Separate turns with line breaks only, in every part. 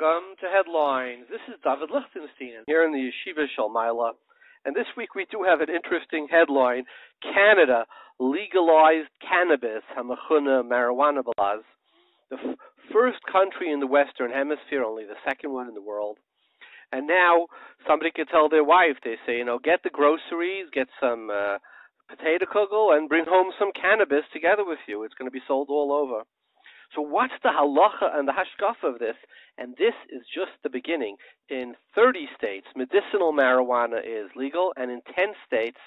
Welcome to Headlines. This is David Lichtenstein here in the Yeshiva Shalmaila. And this week we do have an interesting headline. Canada legalized cannabis, hamachuna marijuana balaz. The first country in the Western Hemisphere, only the second one in the world. And now somebody could tell their wife, they say, get the groceries, get some potato kugel, and bring home some cannabis together with you. It's going to be sold all over. So what's the halacha and the hashkafa of this? And this is just the beginning. In 30 states, medicinal marijuana is legal, and in 10 states,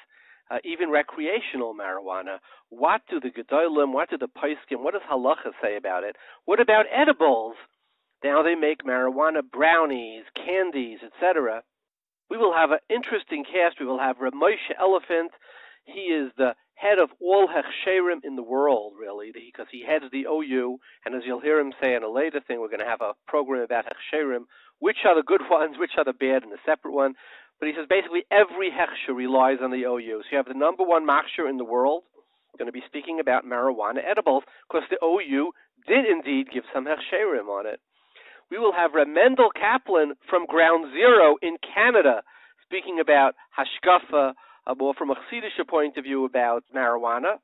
even recreational marijuana. What do the gedolim, what do the poskim, what does halacha say about it? What about edibles? Now they make marijuana brownies, candies, etc. We will have an interesting cast. We will have Rabbi Moshe Elefant. He is the head of all hechsherim in the world, really, because he heads the OU. And as you'll hear him say in a later thing, we're going to have a program about hechsherim, which are the good ones, which are the bad, in a separate one. But he says basically every hechsher relies on the OU. So you have the number one machsher in the world, going to be speaking about marijuana edibles, because the OU did indeed give some hechsherim on it. We will have Mendel Kaplan from Ground Zero in Canada speaking about hashkafa, more from a Chassidish point of view about marijuana,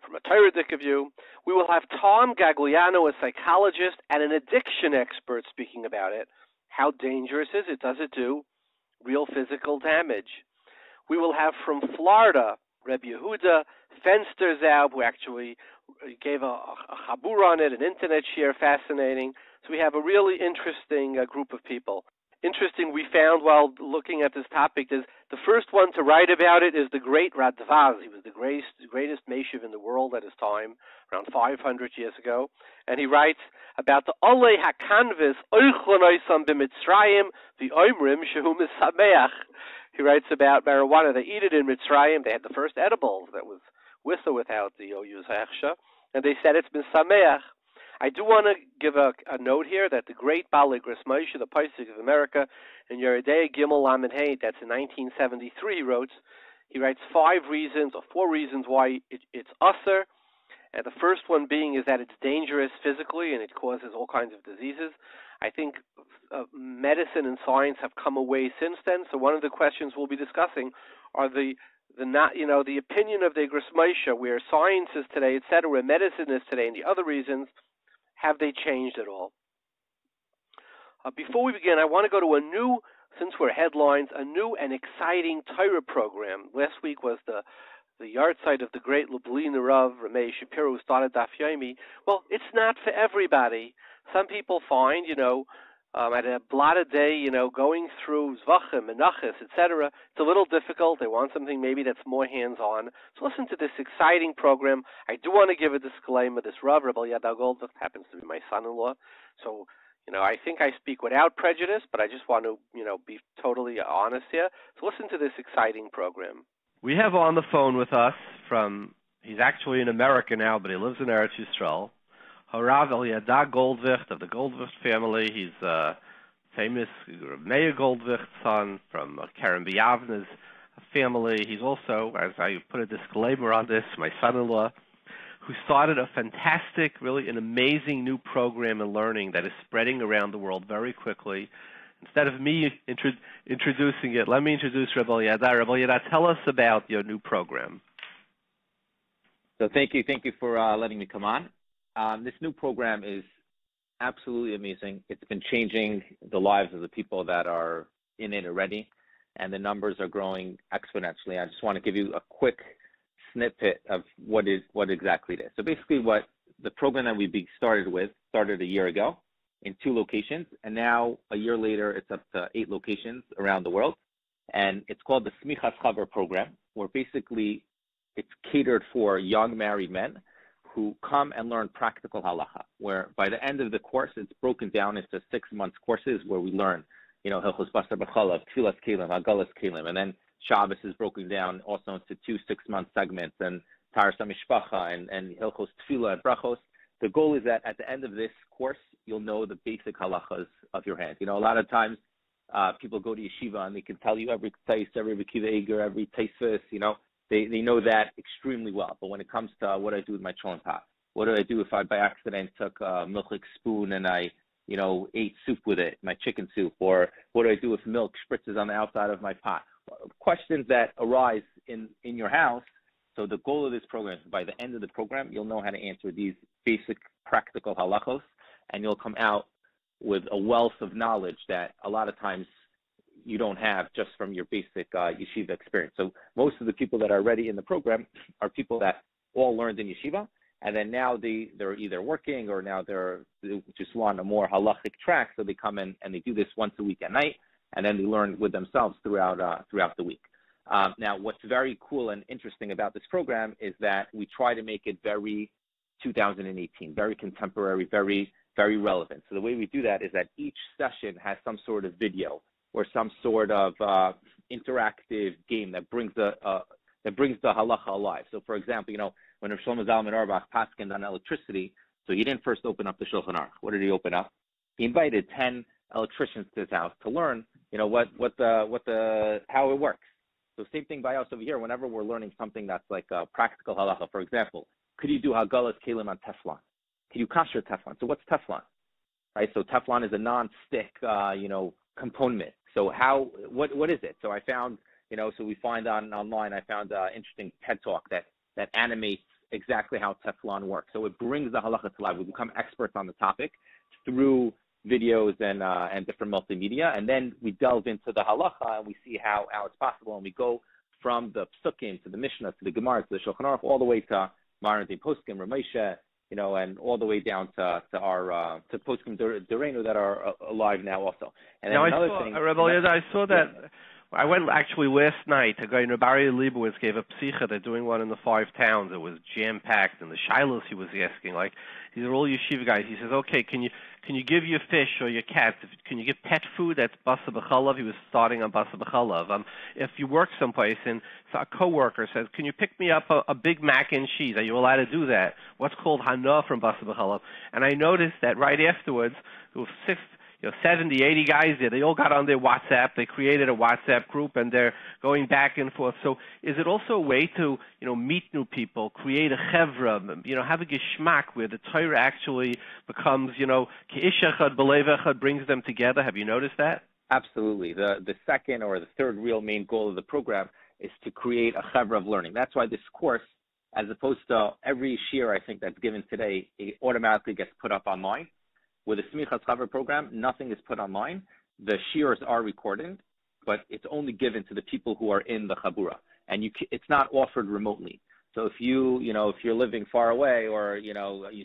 from a Torah view. We will have Gagliano, a psychologist and an addiction expert, speaking about it. How dangerous is it? Does it do real physical damage? We will have from Florida, Rabbi Yehuda, Fensterszaub, who actually gave a chabur on it, an internet share, fascinating. So we have a really interesting group of people. Interesting, we found while looking at this topic is the first one to write about it is the great Radvaz. He was the greatest Meshiv in the world at his time, around 500 years ago. And he writes about the Olei HaKanvis Oichlonoisam b'Mitzrayim v'Oimrim Shehum Sameach. He writes about marijuana. They eat it in Mitzrayim. They had the first edibles that was with or without the Oyuz Hechsha. And they said it's Misameach. I do want to give a note here that the great Baligris Moshe, the Paisik of America, in Yeridei Gimel Lamed Hey, that's in 1973, he writes 4 reasons why it's usher. And the first one being is that it's dangerous physically and it causes all kinds of diseases. I think medicine and science have come away since then. So one of the questions we'll be discussing are the opinion of the Igris Moshe, where science is today, etc., where medicine is today, and the other reasons. Have they changed at all? Before we begin, I want to go to since we're headlines, a new and exciting Torah program. Last week was the yard site of the great Lublin Rav, Ramey Shapiro, who started Daf Yomi. Well, it's not for everybody. Some people find, at a blotted day, going through Zvachim, Menachos, etc., it's a little difficult. They want something maybe that's more hands-on. So listen to this exciting program. I do want to give a disclaimer. This Rav, Rabbi Yadal Goldberg, happens to be my son-in-law. So, I think I speak without prejudice, but I just want to, be totally honest here. So listen to this exciting program. We have on the phone with us he's actually in America now, but he lives in Eretz Yisrael, Harav Eliada Goldwicht of the Goldwicht family. He's a famous Meir Goldwicht son from Karen Biavna's family. He's also, as I put a disclaimer on this, my son-in-law, who started a fantastic, really an amazing new program in learning that is spreading around the world very quickly. Instead of me introducing it, let me introduce Rabbi Eliada. Rabbi Eliada, tell us about your new program.
So thank you for letting me come on. This new program is absolutely amazing. It's been changing the lives of the people that are in it already, and the numbers are growing exponentially. I just want to give you a quick snippet of what exactly it is. So basically what the program that we started a year ago in 2 locations, and now a year later it's up to 8 locations around the world. And it's called the Smichas Chaver program, where basically it's catered for young married men who come and learn practical halacha, where by the end of the course, it's broken down into 6-month courses where we learn, Hilchos Basar B'Chalav, Tfilas Kelim, Agalas Kelim, and then Shabbos is broken down also into 2 6-month segments, and Taras HaMishpacha, and Hilchos Tfilah and Brachos. The goal is that at the end of this course, you'll know the basic halachas of your hand. A lot of times people go to yeshiva and they can tell you every tais, every Rekiva Eger, every taisvis, They know that extremely well. But when it comes to what I do with my cholent pot, what do I do if I by accident took a milchik spoon and I ate soup with it, my chicken soup, or what do I do if milk spritzes on the outside of my pot? Questions that arise in your house. So the goal of this program is by the end of the program, you'll know how to answer these basic practical halachos, and you'll come out with a wealth of knowledge that a lot of times you don't have just from your basic yeshiva experience. So most of the people that are already in the program are people that all learned in yeshiva, and then now they're either working or now they just want a more halachic track, so they come in and they do this once a week at night, and then they learn with themselves throughout the week. Now, what's very cool and interesting about this program is that we try to make it very 2018, very contemporary, very, very relevant. So the way we do that is that each session has some sort of video or some sort of interactive game that brings the halacha alive. So, for example, when Rav Shlomo Zalman Auerbach paskined on electricity, so he didn't first open up the Shulchan Aruch. What did he open up? He invited 10 electricians to his house to learn, how it works. So same thing by us over here. Whenever we're learning something that's like a practical halacha, for example, could you do hagalas kelim on Teflon? Can you kosher Teflon? So what's Teflon? Right. So Teflon is a non-stick, component. So what is it? So I found, so we find online. I found an interesting TED talk that animates exactly how Teflon works. So it brings the halacha to life. We become experts on the topic through videos and different multimedia, and then we delve into the halacha and we see how it's possible, and we go from the psukim to the Mishnah to the Gemara to the Shulchan Aruch all the way to Maran Din Poskim, Moshe, and all the way down to our to Poskim Dorenu that are alive now also. And then
I saw that. I went actually last night. A guy, Rabbi Leibowitz, gave a psicha. They're doing one in the 5 towns. It was jam-packed, and the shilos he was asking, like, these are all yeshiva guys. He says, okay, can you give your fish or your cats, can you give pet food that's basa b'chalav? He was starting on basa b'chalav. If you work someplace and so a coworker says, can you pick me up a Big Mac and cheese? Are you allowed to do that? What's called hana from basa b'chalav? And I noticed that right afterwards, there were 70, 80 guys there. They all got on their WhatsApp. They created a WhatsApp group, and they're going back and forth. So is it also a way to, meet new people, create a chevra, have a geschmack where the Torah actually becomes, ke'ish echad b'lev echad, brings them together? Have you noticed that?
Absolutely. The second or the third real main goal of the program is to create a chevra of learning. That's why this course, as opposed to every shiur I think that's given today, it automatically gets put up online. With the Smichas Chaver program, nothing is put online. The shiurs are recorded, but it's only given to the people who are in the Chabura, and it's not offered remotely. So if if you're living far away, or you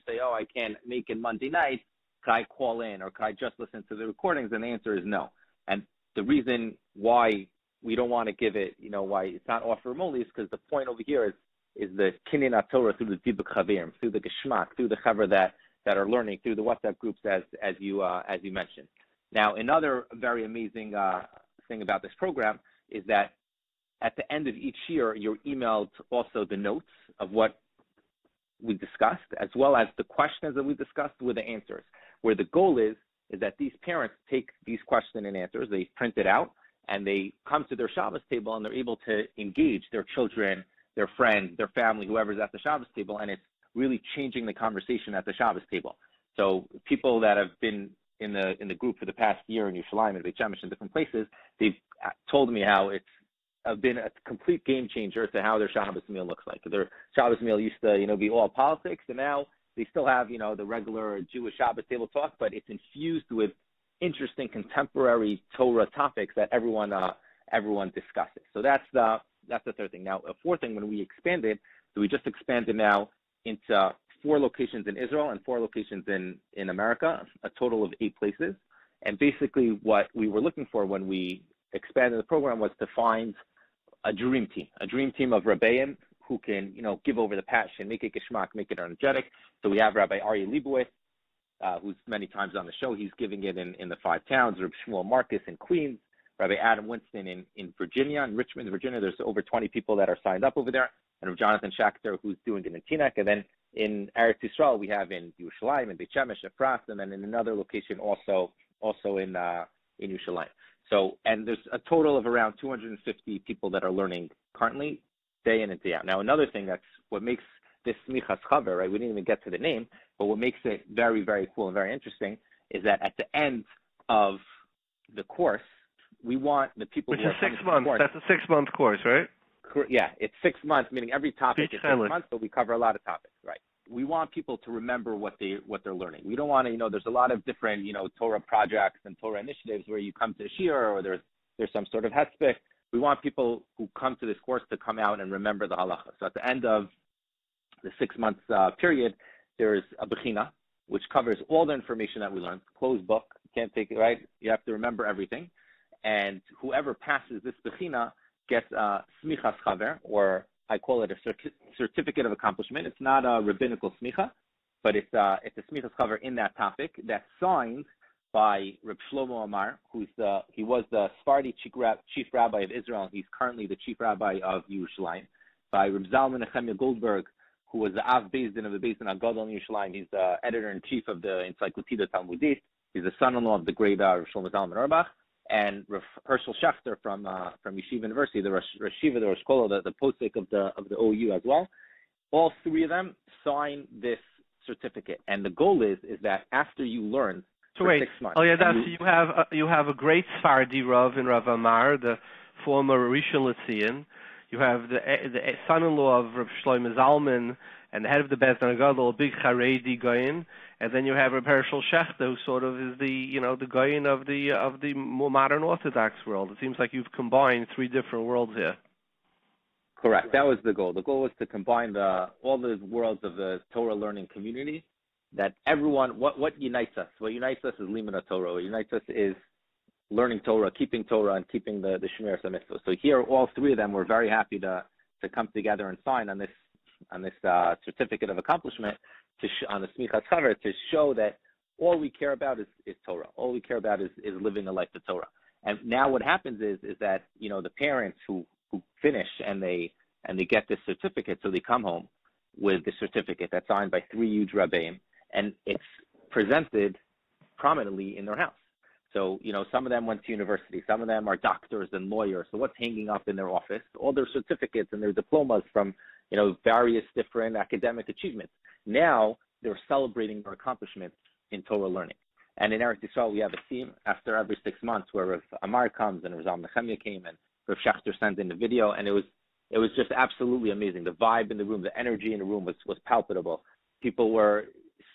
say, oh, I can't make it Monday night, can I call in, or can I just listen to the recordings? And the answer is no. And the reason why we don't want to give it, why it's not offered remotely, is because the point over here is the Kinyan Torah through the Dibuk Chaverim, through the Geschmack, through the Chaver that are learning through the WhatsApp groups, as you mentioned. Now, another very amazing thing about this program is that at the end of each year, you're emailed also the notes of what we discussed, as well as the questions that we discussed with the answers, where the goal is that these parents take these questions and answers, they print it out, and they come to their Shabbos table, and they're able to engage their children, their friends, their family, whoever's at the Shabbos table, and it's really changing the conversation at the Shabbos table. So people that have been in the group for the past year in Yerushalayim and Beit Shemesh and different places, they've told me how it's been a complete game changer to how their Shabbos meal looks like. Their Shabbos meal used to, be all politics, and now they still have, the regular Jewish Shabbos table talk, but it's infused with interesting contemporary Torah topics that everyone discusses. So that's the third thing. Now, a fourth thing, when we expanded, so we just expanded now into 4 locations in Israel and 4 locations in America, a total of 8 places. And basically what we were looking for when we expanded the program was to find a dream team of Rabbeim who can, give over the passion, make it geschmack, make it energetic. So we have Rabbi Aryeh Leibowitz, who's many times on the show. He's giving it in the 5 towns, Rabbi Shmuel Marcus in Queens, Rabbi Adam Winston in Virginia, in Richmond, Virginia. There's over 20 people that are signed up over there. And Jonathan Schachter, who's doing it in Teaneck. And then in Eretz Yisrael, we have in Yerushalayim, in Beit Shemesh, Efrat, and then in another location also in Yerushalayim. So, and there's a total of around 250 people that are learning currently, day in and day out. Now, another thing that's what makes this Smichas Chaver, right? We didn't even get to the name, but what makes it very, very cool and very interesting is that at the end of the course, we want the people
Which
who
is
are
6 months. That's a 6-month course, right?
Yeah, it's 6 months, meaning every topic is 6 months, but we cover a lot of topics, right? We want people to remember what they're learning. We don't want to, there's a lot of different, Torah projects and Torah initiatives where you come to a shiur or there's some sort of hespek. We want people who come to this course to come out and remember the halacha. So at the end of the 6 months period, there's a bechina, which covers all the information that we learned. Closed book, you can't take it, right? You have to remember everything. And whoever passes this bechina gets a smichas chaver, or I call it a certificate of accomplishment. It's not a rabbinical smicha, but it's a smichas chaver in that topic that's signed by Reb Shlomo Amar, he was the Sephardi chief rabbi of Israel. He's currently the chief rabbi of Yerushalayim. By Reb Zalman Nechemia Goldberg, who was the Av Beis Din of the Beis Din Agadol in Yerushalayim. He's the editor-in-chief of the Encyclopedia Talmudit. He's the son-in-law of the great Reb Shlomo Zalman Auerbach. And Herschel Schachter from Yeshiva University, the Rosh Yeshiva, the Rosh Kollel, the posek of the OU as well. All three of them sign this certificate, and the goal is that after you learn for 6 months.
Oh yeah, you have a great Sephardi Rav in Rav Amar, the former Rishon LeZion. You have the son-in-law of Rav Shlomo Zalman and the head of the Beis Din Agadol, big Haredi Goyin. And then you have Reb Herschel Schachter, who sort of is the the Goyin of the more modern Orthodox world. It seems like you've combined 3 different worlds here.
Correct. That was the goal. The goal was to combine all the worlds of the Torah learning community. That everyone, what unites us? What unites us is Limud Torah. What unites us is learning Torah, keeping Torah, and keeping the Shmiras HaMitzvot. So here, all 3 of them were very happy to come together and sign on this certificate of accomplishment on the Smichas Chaver to show that all we care about is Torah. All we care about is living a life of Torah. And now what happens is that the parents who finish and they get this certificate, so they come home with the certificate that's signed by 3 huge rabbeim, and it's presented prominently in their house. So, some of them went to university. Some of them are doctors and lawyers. So what's hanging up in their office? All their certificates and their diplomas from, various different academic achievements. Now they're celebrating their accomplishments in Torah learning. And in Eretz Yisrael, we have a theme after every 6 months where Rav Amar comes and Rav Zalman Nechemia came and Rav Schachter sent in the video. And it was just absolutely amazing. The vibe in the room, the energy in the room was palpable. People were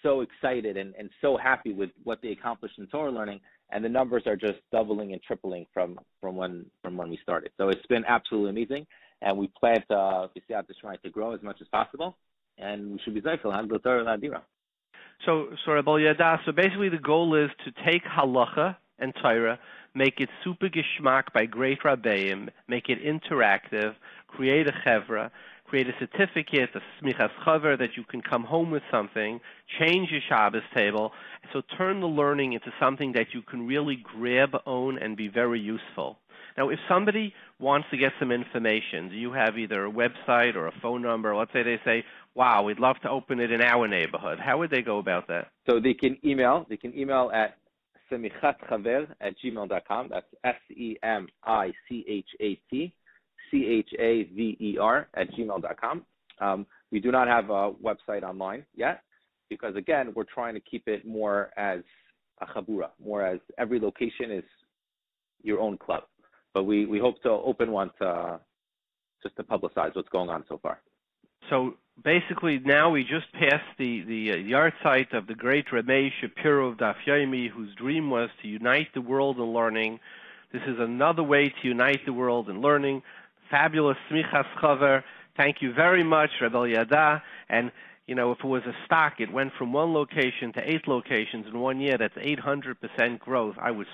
so excited and so happy with what they accomplished in Torah learning, and the numbers are just doubling and tripling from when we started. So it's been absolutely amazing, and we plan to grow as much as possible, and we should be zeicheln handle Torah l'adira.
So basically the goal is to take halacha and Torah, make it super geschmack by great rabbeim, make it interactive, create a chevra, create a certificate, a smichas chaver, that you can come home with something, change your Shabbos table. So turn the learning into something that you can really grab, own, and be very useful. Now, if somebody wants to get some information, do you have either a website or a phone number? Let's say they say, wow, we'd love to open it in our neighborhood. How would they go about that?
So they can email at semichatchaver@gmail.com. That's semichatchaver@gmail.com. We do not have a website online yet because, again, we're trying to keep it more as a chabura, more as every location is your own club. But we hope to open one just to publicize what's going on so far.
So basically now we just passed the yard site of the great Rabbi Shapiro of Daf Yomi, whose dream was to unite the world in learning. This is another way to unite the world in learning. Fabulous smichas chaver. Thank you very much, Rabbi Yada. And, if it was a stock, it went from 1 location to 8 locations in 1 year. That's 800% growth. I would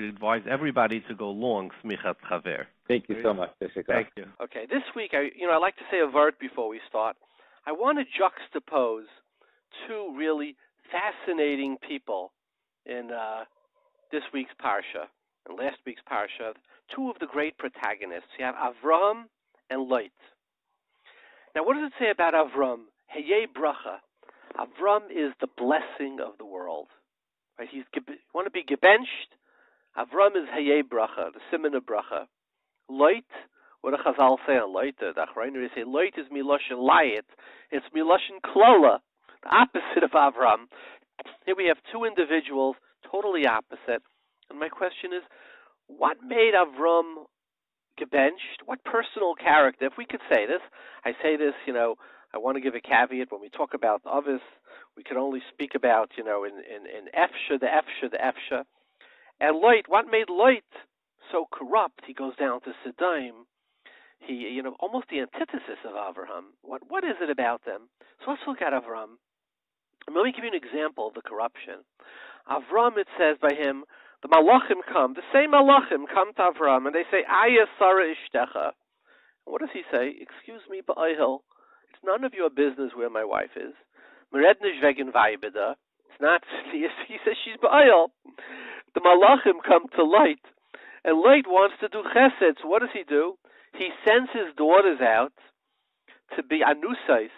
advise everybody to go long smichas chaver.
Thank you so much.
Thank you.
Okay, this week, I like to say a word before we start. I want to juxtapose 2 really fascinating people in this week's parsha and last week's parsha. 2 of the great protagonists. You have Avram and Lot. Now, what does it say about Avram? Heyeh bracha. Avram is the blessing of the world. Right? You want to be gebenched? Avram is Heyeh bracha, the siman of bracha. Lot, what do Chazal say on Lot? The Achrayim, they say Lot is miloshin layit. It's miloshin klola, the opposite of Avram. Here we have two individuals, totally opposite. And my question is, what made Avram gebenched? What personal character? If we could say this, I say this, I want to give a caveat. When we talk about Avis, we can only speak about, in Efsha, the Efsha, the Efsha. And Lot, what made Lot so corrupt? He goes down to Siddim. He, almost the antithesis of Avraham. What is it about them? So let's look at Avram. And let me give you an example of the corruption. Avram, it says by him, the Malachim come, the same Malachim come to Avram, and they say, Aya Sarah Ishtecha. What does he say? Excuse me, Ba'ayhil. It's none of your business where my wife is. Merednish wegen Vaibida. It's not, he says she's Ba'ayhil. The Malachim come to Lot, and Lot wants to do chesed. So what does he do? He sends his daughters out to be anusais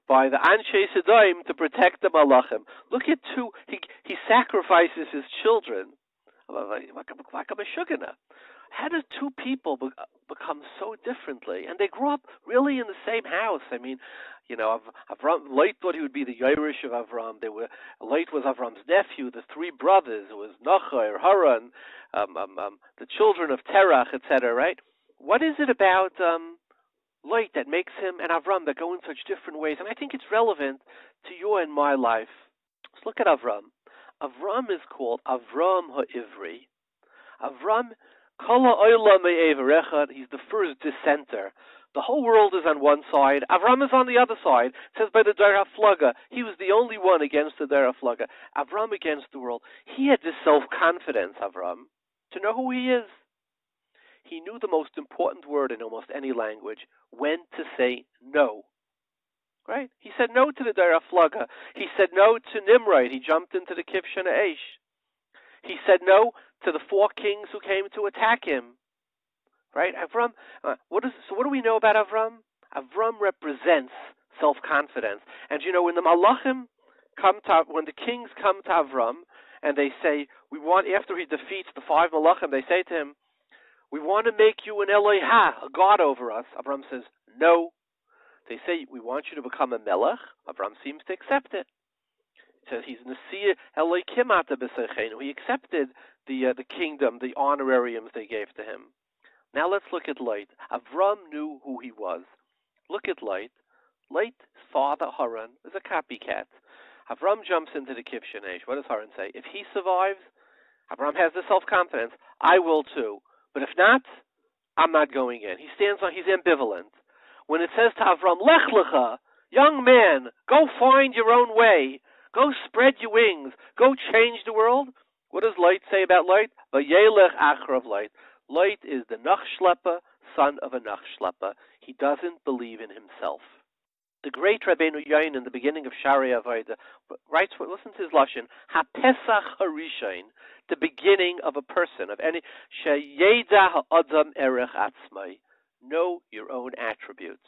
by the Anshe Siddim to protect the Malachim. Look at two, he sacrifices his children. How do two people become so differently? And they grew up really in the same house. I mean, Avram, Lot thought he would be the Yerush of Avram. Lot was Avram's nephew, the three brothers. It was Nachor, Haran, the children of Terach, etc., right? What is it about Lot that makes him and Avram that go in such different ways? And I think it's relevant to your and my life. Let's look at Avram. Avram is called Avram Ha'ivri. Avram, Kala Oila Me'everechad, he's the first dissenter. The whole world is on one side. Avram is on the other side. It says by the Dera Flaga, he was the only one against the Dera Flaga. Avram against the world. He had this self-confidence, Avram, to know who he is. He knew the most important word in almost any language, when to say no. Right? He said no to the Dera Flaga. He said no to Nimrod. He jumped into the Kivshana Eish. He said no to the four kings who came to attack him. Right? Avram, what do we know about Avram? Avram represents self-confidence. And when the Malachim when the kings come to Avram and they say, after he defeats the five Malachim, they say to him, we want to make you an Eloha, a god over us. Avram says, no. They say, we want you to become a Melech. Avram seems to accept it. It says he's Nasiya Elohim ata b'seichenu. He accepted the kingdom, the honorariums they gave to him. Now let's look at Lot. Avram knew who he was. Look at Lot. Lot's father, Haran, is a copycat. Avram jumps into the Kivshan Eish. What does Haran say? If he survives, Avram has the self-confidence, I will too. But if not, I'm not going in. He's ambivalent. When it says to Avram, Lech lecha, young man, go find your own way. Go spread your wings. Go change the world. What does Lot say about Lot? Vayelech achrav Lot. Lot is the Nachshlepa, son of a Nachshlepa. He doesn't believe in himself. The great Rabbeinu Yain in the beginning of Shari Avodah writes, listen to his lashon, HaPesach HaRishain, the beginning of a person, of any, Sheyeda HaAdam Erech Atzmai. Know your own attributes.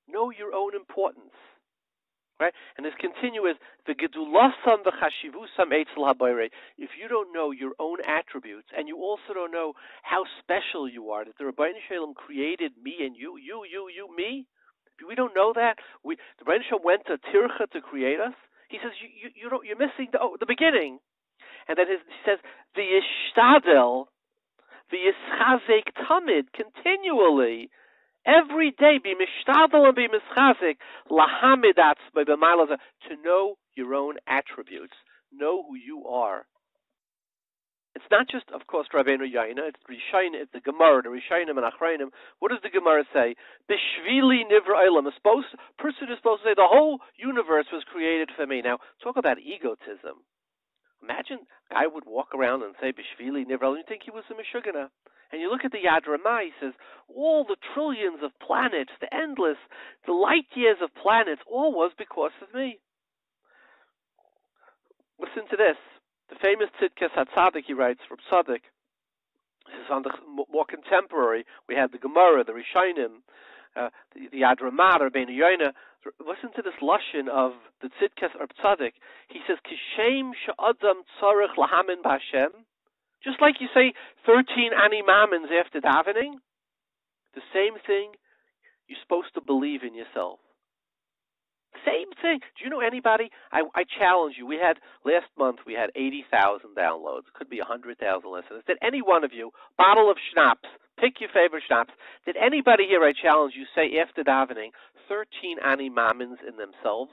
Know your own importance. Right? And this continuous, v'gedulasam v'chashivusam eitzel habayre. If you don't know your own attributes, and you also don't know how special you are, that the Rabbi Shalom created me and you, me. If we don't know that, the Rabbi Shalom went to Tircha to create us. He says you're missing the beginning. And then he says v'yishtadel v'yischazek tamid, continually. Every day, be mishtadel and be mischazik, lahamid atzmai b'malaza, to know your own attributes, know who you are. It's not just, of course, Rabbeinu Yaina. It's Rishayin, it's the Gemara, the Rishayinim and Achrayim. What does the Gemara say? B'shvili nivra olam. A person is supposed to say the whole universe was created for me. Now, talk about egotism. Imagine a guy would walk around and say B'shvili nivra olam. You think he was a Meshugana. And you look at the Yad Ramah, he says, all the trillions of planets, the light years of planets, all was because of me. Listen to this. The famous Tzidkes HaTzadik, he writes, from Tzaddik. This is on the more contemporary. We had the Gemara, the Rishonim, the Yad Ramah, the Rabbeinu Yoina. Listen to this lashon of the Tzidkes or Tzaddik. He says, Kishem she'adam tzarech lahamin b'Hashem. Just like you say 13 Ani Mamins after davening, the same thing, you're supposed to believe in yourself. Same thing. Do you know anybody? I challenge you. Last month we had 80,000 downloads. It could be 100,000 listeners. Did any one of you, bottle of schnapps, pick your favorite schnapps, did anybody here, I challenge you, say after davening 13 ani mamins in themselves?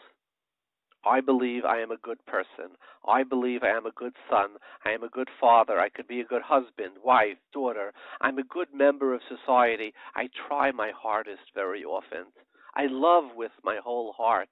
I believe I am a good person. I believe I am a good son. I am a good father. I could be a good husband, wife, daughter. I'm a good member of society. I try my hardest very often. I love with my whole heart.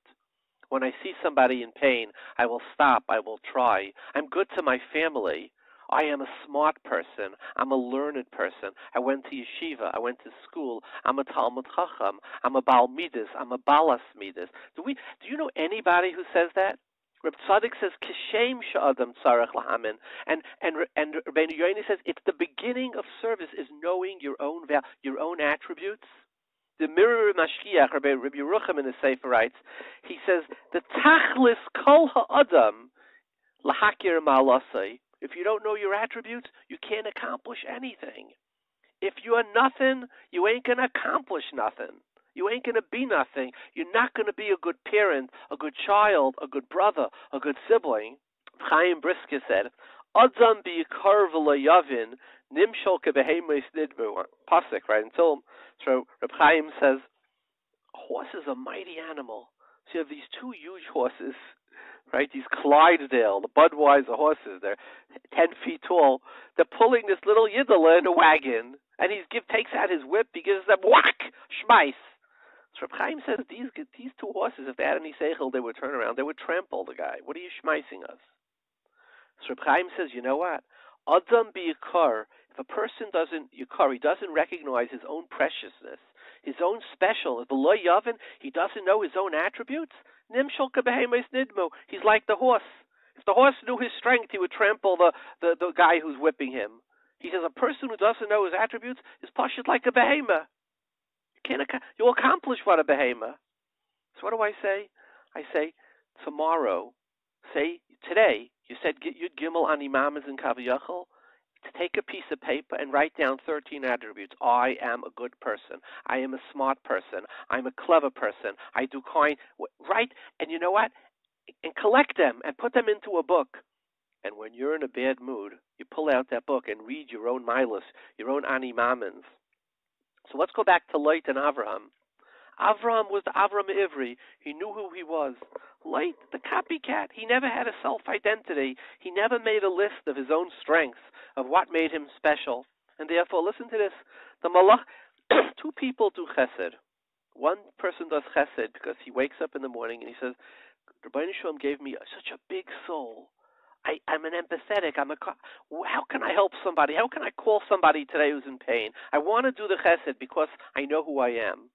When I see somebody in pain, I will stop. I will try. I'm good to my family. I am a smart person. I'm a learned person. I went to yeshiva. I went to school. I'm a Talmud Chacham. I'm a Baal Midas. I'm a Balas Midas. Do you know anybody who says that? Reb Tzadok says, "Kishem she'adam tzarech lahamin," and Rabbi Yoini says it's the beginning of service is knowing your own attributes. The Mirror Mashkiach, Rabbi Yerucham in his Sefer writes, he says, the Tachlis Kol Ha'adam Lahakir Ma'alasai. If you don't know your attributes, you can't accomplish anything. If you are nothing, you ain't going to accomplish nothing. You ain't going to be nothing. You're not going to be a good parent, a good child, a good brother, a good sibling. Chaim Brisker said, Adam bi'ikar v'lo yavin, nimshol kebehemes nidbu. Pasuk, right? So Reb Chaim says, a horse is a mighty animal. So you have these two huge horses, right? These Clydesdale, the Budweiser horses. They're 10 feet tall. They're pulling this little yidala in a wagon, and he takes out his whip. He gives them whack, shmais. So Reb Chaim says these two horses, if they had any seichel, they would turn around. They would trample the guy. What are you schmeising us? So Reb Chaim says, you know what? Adam b'yikar, if a person doesn't recognize his own preciousness, his own special, the lo yavin, he doesn't know his own attributes, nimshol kebehemes nidmu, he's like the horse. If the horse knew his strength, he would trample the guy who's whipping him. He says a person who doesn't know his attributes is pashut like a behemoth. You'll accomplish what a behemoth. So what do I say? I say tomorrow, say today, you said Yud Gimel Ani Mamas and Kaviyachal, to take a piece of paper and write down 13 attributes. I am a good person. I am a smart person. I'm a clever person. I do kind, right? And you know what? And collect them and put them into a book. And when you're in a bad mood, you pull out that book and read your own Milas, your own Ani Mamans. So let's go back to Lot and Avraham. Avraham was the Avram Ivri. He knew who he was. Lot, the copycat, he never had a self-identity. He never made a list of his own strengths, of what made him special. And therefore, listen to this. The Malach, two people do chesed. One person does chesed because he wakes up in the morning and he says, Rabbi Shalom gave me such a big soul. I'm an empathetic. How can I help somebody? How can I call somebody today who's in pain? I want to do the chesed because I know who I am.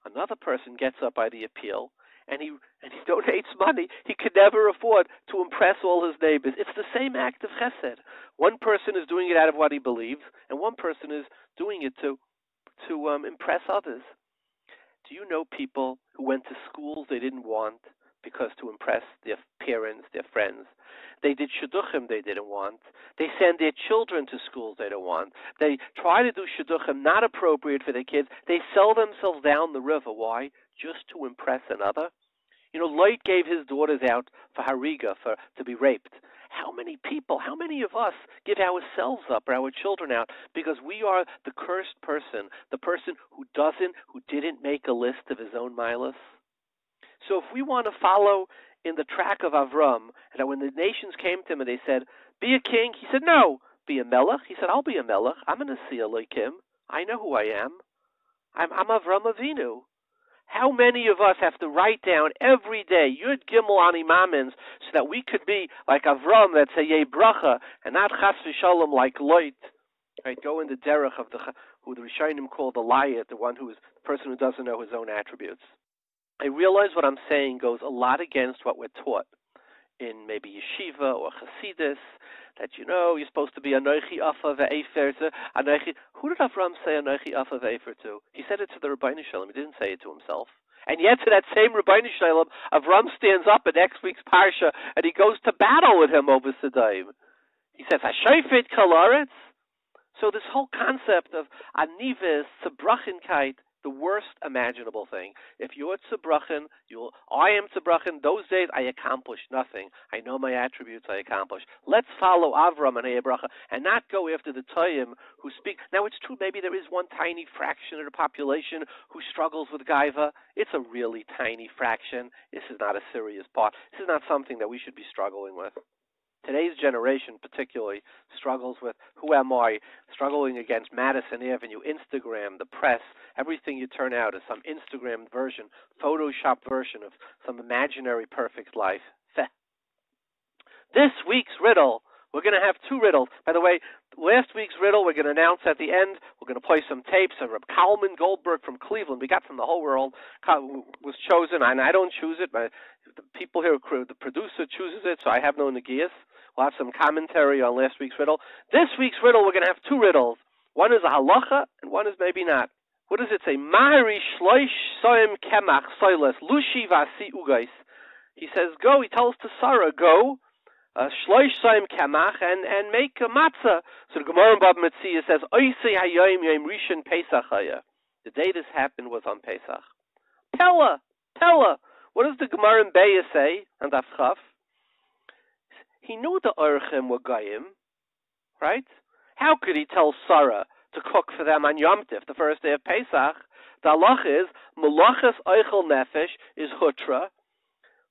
Another person gets up by the appeal, and he donates money he could never afford to impress all his neighbors. It's the same act of chesed. One person is doing it out of what he believes, and one person is doing it to impress others. Do you know people who went to schools they didn't want because to impress their parents, their friends? They did shidduchim they didn't want. They send their children to schools they don't want. They try to do shidduchim not appropriate for their kids. They sell themselves down the river. Why? Just to impress another. You know, Lot gave his daughters out for hariga, to be raped. How many people, how many of us give ourselves up or our children out because we are the cursed person, the person who didn't make a list of his own milas? So if we want to follow in the track of Avram, and when the nations came to him and they said, be a king, he said, no. Be a melech? He said, I'll be a melech. I'm a Nasiya like him. I know who I am. I'm Avram Avinu. How many of us have to write down every day Yud Gimel Ani Mamins so that we could be like Avram, that's a Yeh Bracha, and not Chas v'Shalom like Lot? Right? Go in the derech of who the Rishonim call the liar, the person who doesn't know his own attributes. I realize what I'm saying goes a lot against what we're taught in maybe yeshiva or Hasidus, that you're supposed to be Anochi Afa ve'efer to Anochi. Who did Avram say Anochi Afa ve'efer to? He said it to the Rabbi Shalom. He didn't say it to himself. And yet to that same Rabbi Shalom, Avram stands up in next week's parsha and he goes to battle with him over Sedaim. He says, Hashayfet kalaretz. So this whole concept of anivis, tzbrachenkeit, the worst imaginable thing. If you're tzibruchen, I am tzibruchen. Those days I accomplished nothing. I know my attributes I accomplished. Let's follow Avram and Abracha and not go after the Toyim who speak. Now it's true, maybe there is one tiny fraction of the population who struggles with Gaiva. It's a really tiny fraction. This is not a serious part. This is not something that we should be struggling with. Today's generation particularly struggles with who am I, struggling against Madison Avenue, Instagram, the press. Everything you turn out is some Instagram version, Photoshop version of some imaginary perfect life. This week's riddle, we're going to have two riddles. By the way, last week's riddle we're going to announce at the end. We're going to play some tapes of Rabbi Kalman Goldberg from Cleveland. We got from the whole world, was chosen, and I don't choose it. But the people here, the producer chooses it, so I have no negias. We'll have some commentary on last week's riddle. This week's riddle, we're going to have two riddles. One is a halacha, and one is maybe not. What does it say? Mara'i shloish soim kemach soiles lushi vasi ugais. He says, go. He tells to Sarah, go. Shloish soim kemach and make a matzah. So the Gemara in Bab Metzia says, oisei hayoim yom rishon Pesach haya. The day this happened was on Pesach. Pella. What does the Gemara in Beya say on Daf Chaf? He knew the Orchim were Goyim, right? How could he tell Sarah to cook for them on Yom Tif, the first day of Pesach? The halach is, Melachas Eichel Nefesh is Hutra,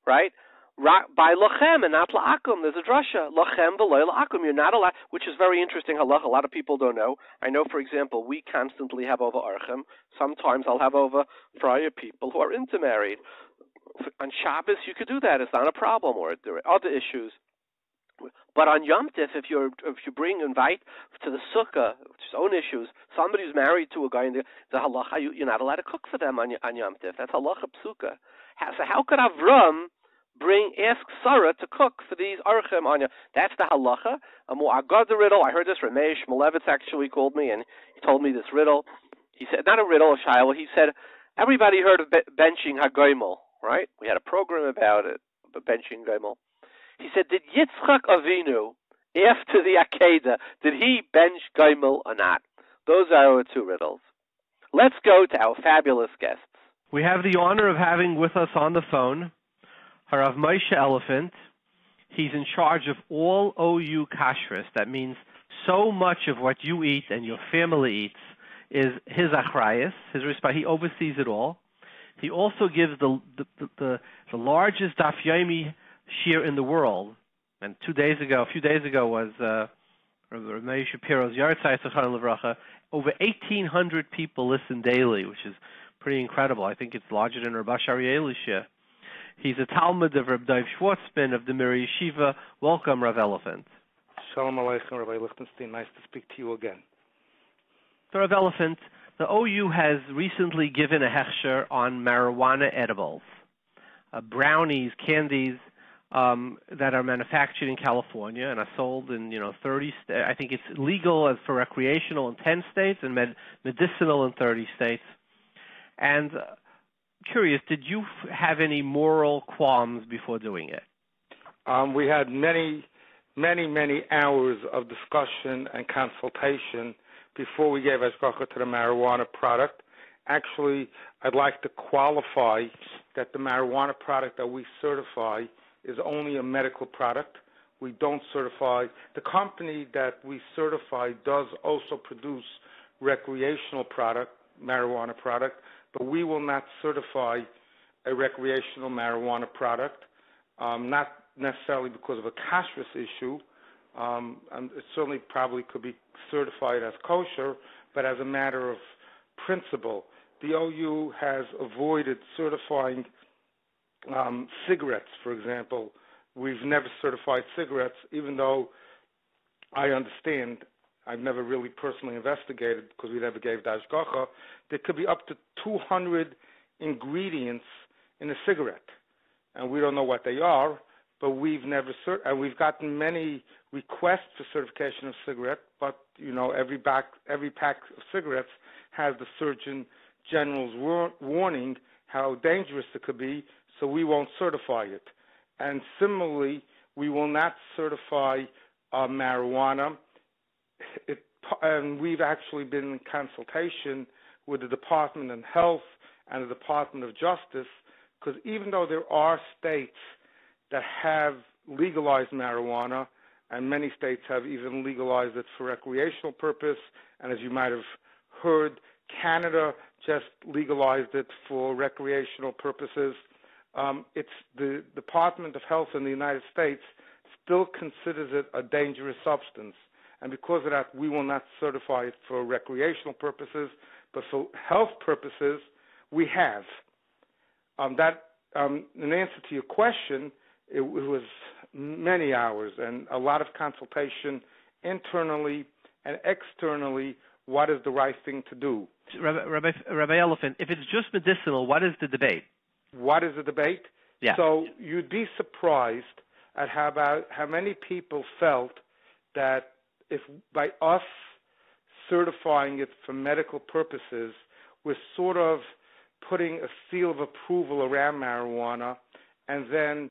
right? By Lachem and not La'akum. There's a drasha, Lachem v'loy La'akum. You're not allowed, which is very interesting halach. A lot of people don't know. I know, for example, we constantly have over Orchim. Sometimes I'll have over prior people who are intermarried. On Shabbos, you could do that. It's not a problem, or there are other issues. But on Yom Tif, if you invite to the sukkah, which is own issues, somebody who's married to a guy in the halacha, you're not allowed to cook for them on Yom Tif. That's halacha psuka. So how could Avram ask Sarah to cook for these archim on Yom? That's the halacha. I got the riddle. I heard this. Ramesh Malevitz actually called me and he told me this riddle. He said, not a riddle, a shiloh. He said, everybody heard of benching hagoimel, right? We had a program about it, benching goimel. He said, did Yitzchak Avinu, after the Akedah, did he bench Goimel or not? Those are our two riddles. Let's go to our fabulous guests.
We have the honor of having with us on the phone Harav Moshe Elefant. He's in charge of all OU kashrus. That means so much of what you eat and your family eats is his achrayus, his responsibility. He oversees it all. He also gives the largest daf yomi shir in the world, and a few days ago was Rabbi Shapiro's Yartzai Zechron Levracha. Over 1,800 people listen daily, which is pretty incredible. I think it's larger than Rabbi Shariel's shir. He's a Talmud of Rabbi Dov Schwartzman of the Merayi Yeshiva. Welcome, Rav Elefant.
Shalom Aleichem, Rabbi Lichtenstein. Nice to speak to you again.
So, Rav Elefant, the OU has recently given a hechsher on marijuana edibles, brownies, candies, that are manufactured in California and are sold in 30 states. I think it's legal as for recreational in 10 states and medicinal in 30 states. And curious, did you have any moral qualms before doing it?
We had many hours of discussion and consultation before we gave hashgacha to the marijuana product. Actually, I'd like to qualify that the marijuana product that we certify is only a medical product. We don't certify. The company that we certify does also produce recreational product, marijuana product, but we will not certify a recreational marijuana product, not necessarily because of a kashrus issue. And it certainly probably could be certified as kosher, but as a matter of principle. The OU has avoided certifying cigarettes, for example. We've never certified cigarettes, even though I understand, I've never really personally investigated because we never gave the hashgacha. There could be up to 200 ingredients in a cigarette, and we don't know what they are, but we've never and we've gotten many requests for certification of cigarette, but every pack of cigarettes has the Surgeon General's warning how dangerous it could be, so we won't certify it. And similarly, we will not certify marijuana. And we've actually been in consultation with the Department of Health and the Department of Justice, because even though there are states that have legalized marijuana, and many states have even legalized it for recreational purpose, and as you might have heard, Canada just legalized it for recreational purposes. It's the Department of Health in the United States still considers it a dangerous substance. And because of that, we will not certify it for recreational purposes, but for health purposes, we have. In answer to your question, it was many hours and a lot of consultation internally and externally. What is the right thing to do?
Rabbi Elefant, if it's just medicinal, what is the debate?
What is the debate?
Yeah.
So you'd be surprised at how many people felt that if by us certifying it for medical purposes, we're sort of putting a seal of approval around marijuana, and then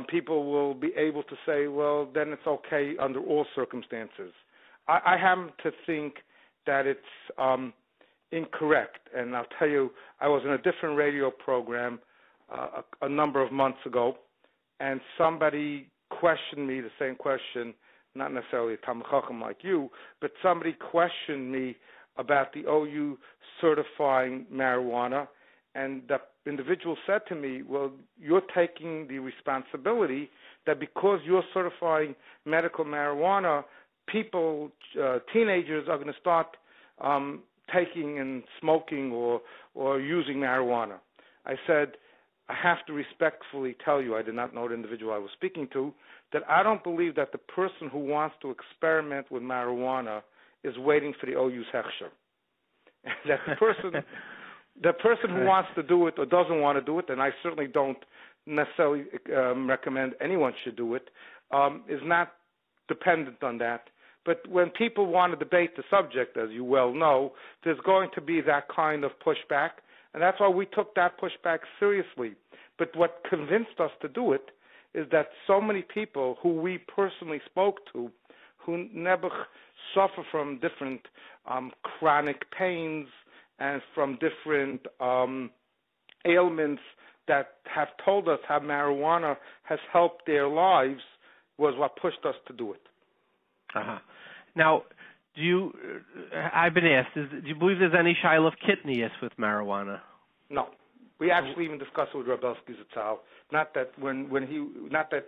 people will be able to say, well, then it's okay under all circumstances. I happen to think that it's incorrect, and I'll tell you, I was in a different radio program a number of months ago, and somebody questioned me the same question, not necessarily a Talmid Chacham like you, but somebody questioned me about the OU certifying marijuana, and the individual said to me, well, you're taking the responsibility that because you're certifying medical marijuana, people, teenagers are going to start taking and smoking or using marijuana. I said, I have to respectfully tell you, I did not know the individual I was speaking to, that I don't believe that the person who wants to experiment with marijuana is waiting for the OU's hechsher. That the person who wants to do it or doesn't want to do it, and I certainly don't necessarily recommend anyone should do it, is not dependent on that. But when people want to debate the subject, as you well know, there's going to be that kind of pushback, and that's why we took that pushback seriously. But what convinced us to do it is that so many people who we personally spoke to, who never suffer from different chronic pains and from different ailments, that have told us how marijuana has helped their lives, was what pushed us to do it.
Uh-huh. Now, I've been asked, do you believe there's any shiloh of kitnius with marijuana?
No. We actually even discussed it with Rabelski Zatzal. Not that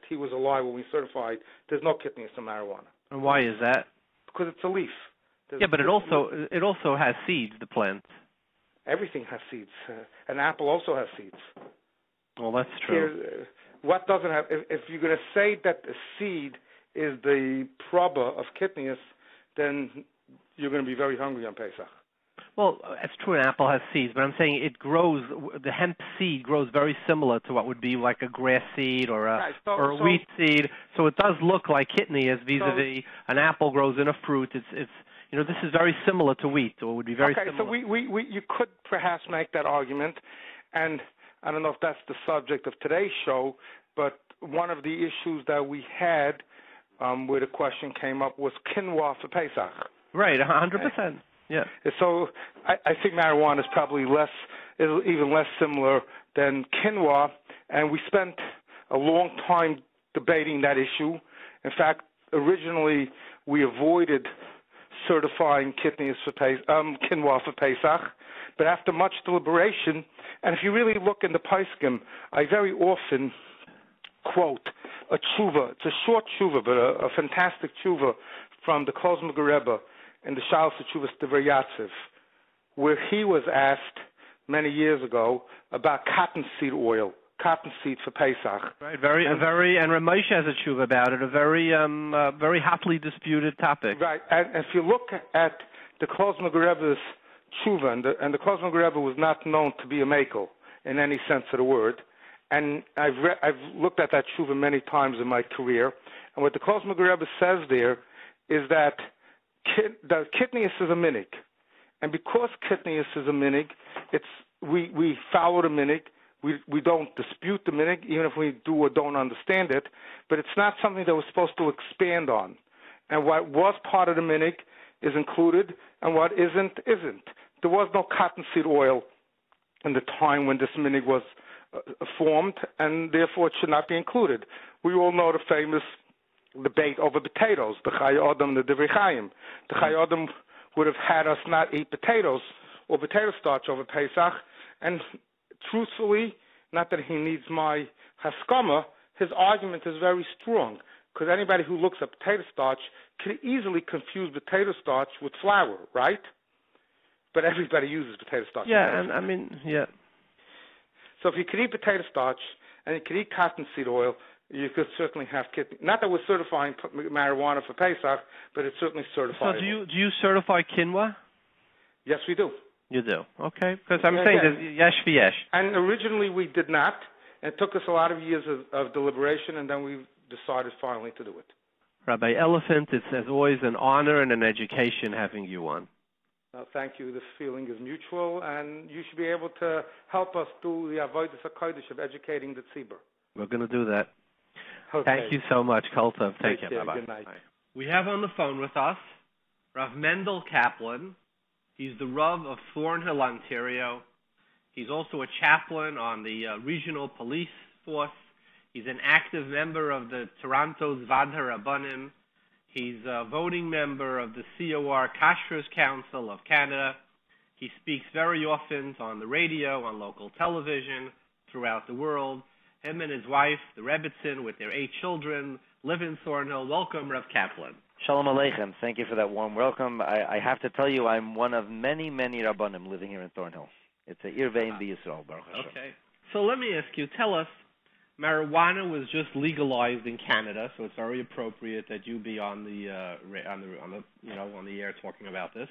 he was alive when we certified. There's no kitnius in marijuana.
And why is that?
Because it's a leaf.
Yeah, but it also has seeds, the plant.
Everything has seeds. An apple also has seeds.
Well, that's true.
What doesn't have? If you're going to say that the seed is the proba of kitnius, then you're going to be very hungry on Pesach.
Well, it's true an apple has seeds, but I'm saying it grows, the hemp seed grows very similar to what would be like a grass seed or a wheat seed. So it does look like kitnius vis-a-vis an apple grows in a fruit. It's this is very similar to wheat, or it would be very similar.
Okay, so you could perhaps make that argument, and I don't know if that's the subject of today's show, but one of the issues that we had where the question came up was quinoa for Pesach.
Right, 100%. Yeah.
So I think marijuana is probably even less similar than quinoa, and we spent a long time debating that issue. In fact, originally we avoided certifying quinoa for Pesach, but after much deliberation, and if you really look in the Paiskim, I very often quote a tshuva. It's a short tshuva, but a fantastic tshuva from the Kozma Rebbe in the Shalos Tshuvas Divrei Yatziv, where he was asked many years ago about cottonseed oil, cottonseed for Pesach.
Right, and Moshe has a tshuva about it, a very hotly disputed topic.
Right, and if you look at the Kozma Rebbe's tshuva, and the Kozma Rebbe was not known to be a makel in any sense of the word, and I've looked at that tshuva many times in my career, and what the Kozma Rebbe says there is that the kitnius is a minig, and because kitnius is a minig, we follow the minig. We don't dispute the minig, even if we do or don't understand it, but it's not something that we're supposed to expand on. And what was part of the minig is included, and what isn't. there was no cottonseed oil in the time when this minig was formed, and therefore it should not be included. We all know the famous debate over potatoes, the Chai Adam, the Divrei Chaim. The Chai Adam would have had us not eat potatoes or potato starch over Pesach, and truthfully, not that he needs my haskama, his argument is very strong, because anybody who looks at potato starch can easily confuse potato starch with flour, right? But everybody uses potato starch.
Yeah, and I mean, yeah.
So if you could eat potato starch and you could eat cottonseed oil, you could certainly have kidney. Not that we're certifying marijuana for Pesach, but it's certainly certified.
So do you certify quinoa?
Yes, we do.
You do, okay? Because I'm saying there's yesh v'yesh.
And originally we did not. It took us a lot of years of deliberation, and then we decided finally to do it.
Rabbi Elefant, it's as always an honor and an education having you on.
Thank you. This feeling is mutual, and you should be able to help us do the avodas hakodesh of educating the tzibur.
We're going to do that.
Okay.
Thank you so much, Kultov. Take care. Bye-bye.
Good night.
Bye. We have on the phone with us Rav Mendel Kaplan. He's the Rav of Thornhill, Ontario. He's also a chaplain on the regional police force. He's an active member of the Toronto's Vad HaRabbanim. He's a voting member of the COR Kashrus Council of Canada. He speaks very often on the radio, on local television, throughout the world. Him and his wife, the Rebbitzin, with their 8 children, live in Thornhill. Welcome, Rav Kaplan.
Shalom Aleichem. Thank you for that warm welcome. I have to tell you, I'm one of many, many Rabbanim living here in Thornhill. It's a Irvein B'Yisrael, Baruch Hashem.
Okay. So let me ask you, tell us, marijuana was just legalized in Canada, so it's very appropriate that you be on the air talking about this.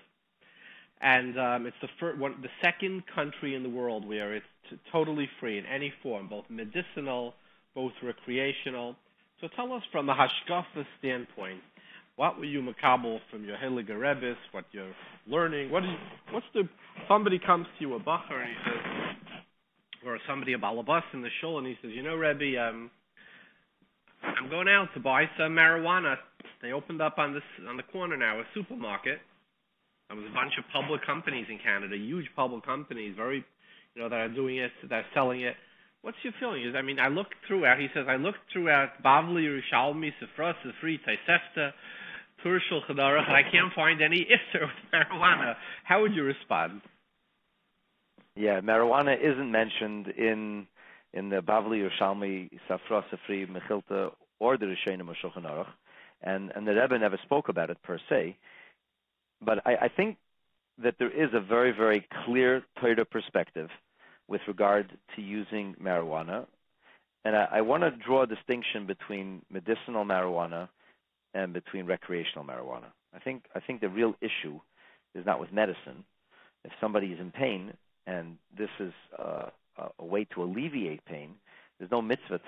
And it's the second country in the world where it's totally free in any form, both medicinal, both recreational. So tell us from a hashkafa standpoint, what were you makabel from your Heilige Rebbes, what you're learning? Somebody comes to you, a bacher, and he says, or somebody, a balabas in the shul, and he says, Rebbe, I'm going out to buy some marijuana. They opened up on the corner now, a supermarket. There was a bunch of public companies in Canada, huge public companies, very, that are doing it, that are selling it. What's your feeling? I looked throughout, he says, Bavli, Yerushalmi, Sifra, Sifri, Taisefta, Turshul, Chadarach, and I can't find any isser with marijuana. How would you respond?
Yeah, marijuana isn't mentioned in the Bavli, Yerushalmi, Sifra, Sifri, Mechilta, or the Rishonim of Shulchan Aruch, and the Rebbe never spoke about it per se. But I think that there is a very, very clear Torah perspective with regard to using marijuana. And I want to draw a distinction between medicinal marijuana and between recreational marijuana. I think the real issue is not with medicine. If somebody is in pain and this is a way to alleviate pain, there's no mitzvah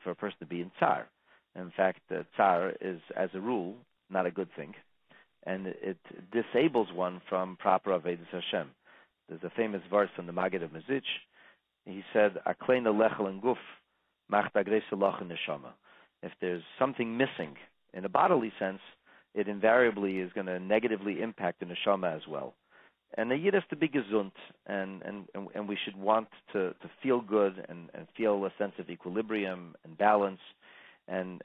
for a person to be in tsar. In fact, tsar is, as a rule, not a good thing. And it disables one from proper Avodas Hashem. There's a famous verse from the Maggid of Mezitch. He said, "Akleina lechel and guf, machta gresa lach neshama." If there's something missing in a bodily sense, it invariably is going to negatively impact the neshama as well. And the yid has to be gesund, and we should want to feel good and feel a sense of equilibrium and balance. And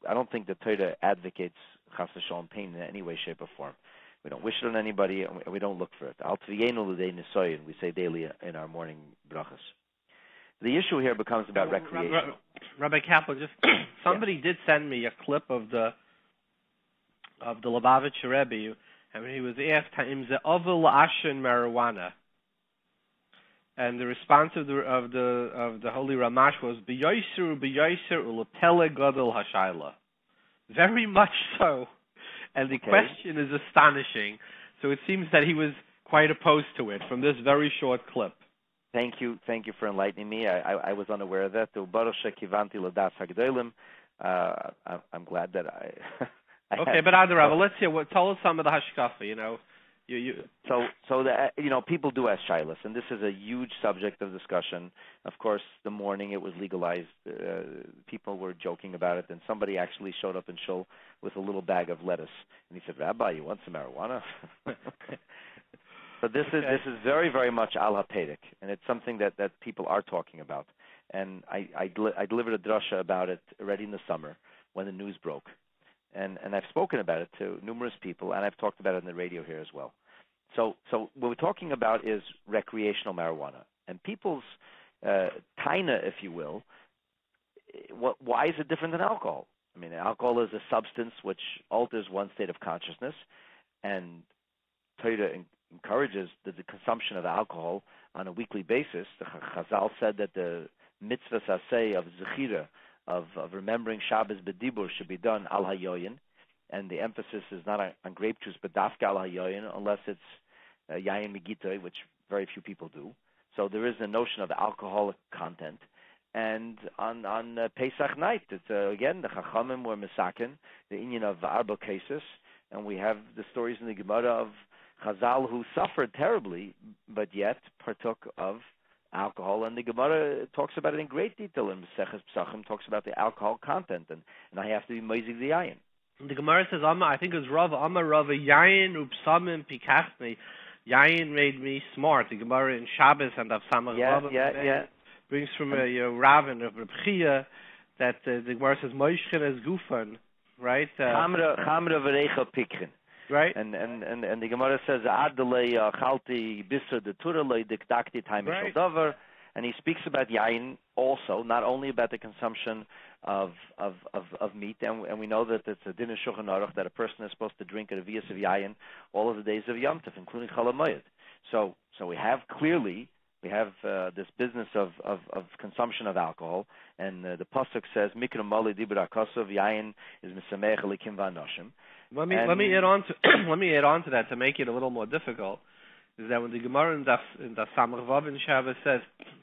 I don't think the Torah advocates chas v'shalom pain in any way, shape, or form. We don't wish it on anybody, and we don't look for it. Al tviyenu l'dei nisoyin, we say daily in our morning brachas. The issue here becomes about recreation.
Rabbi Kaplan, somebody did send me a clip of the Lubavitcher Rebbe, and he was asked, "Ha'im ze ovel ashen marijuana?" And the response of the Holy Ramash was, "B'yoyser u'lepele gadol hashayla." Very much so. And the question is astonishing. So it seems that he was quite opposed to it from this very short clip.
Thank you for enlightening me. I was unaware of that. I'm glad that I
okay, but Adarabah, let's hear. Tell us some of the hashkafa.
So people do ask shilas, and this is a huge subject of discussion. Of course, the morning it was legalized, people were joking about it, and somebody actually showed up in shul with a little bag of lettuce, and he said, "Rabbi, you want some marijuana?" But this is very, very much al hapedic, and it's something that people are talking about. And I delivered a drasha about it already in the summer when the news broke, and I've spoken about it to numerous people, and I've talked about it on the radio here as well. So what we're talking about is recreational marijuana, and people's taina, if you will. Why is it different than alcohol? I mean, alcohol is a substance which alters one state of consciousness, and Torah encourages the consumption of alcohol on a weekly basis. The Chazal said that the mitzvah saseh of zechira, of remembering Shabbos b'dibur, should be done al hayoyin, and the emphasis is not on grape juice, but dafka al hayoyin, unless it's yayin migitay, which very few people do. So there is a notion of alcoholic content. And on Pesach night, it's again the Chachamim were misaken the inyan of arba cases, and we have the stories in the Gemara of Chazal who suffered terribly, but yet partook of alcohol. And the Gemara talks about it in great detail. And Maseches Pesachim talks about the alcohol content, and I have to be meizig the yayin.
The Gemara says, I think it was Rav, Rava yayin upsamim pikachni. Yayin made me smart. The Gemara in Shabbos and Av Samach
Yeah.
Brings from Rav and Reb Chia that the Gemara says Moishchen is gufan, right?
Chamra v'reicha pikchen.
Right.
And the Gemara says Adlei chalti bisur de turalei dikdakti time shel davar, and he speaks about yayin also, not only about the consumption of meat, and we know that it's a din in Shulchan Aruch that a person is supposed to drink a vias of yayin all of the days of Yom Tov, including Chol HaMoed. So we have clearly. We have this business of consumption of alcohol, and the pasuk says, "Mikra mali dibra kosov yayin is misamech elikim v'anoshim."
Let me add on to that to make it a little more difficult. Is that when the Gemara in the Samach Vav in Shabbos says,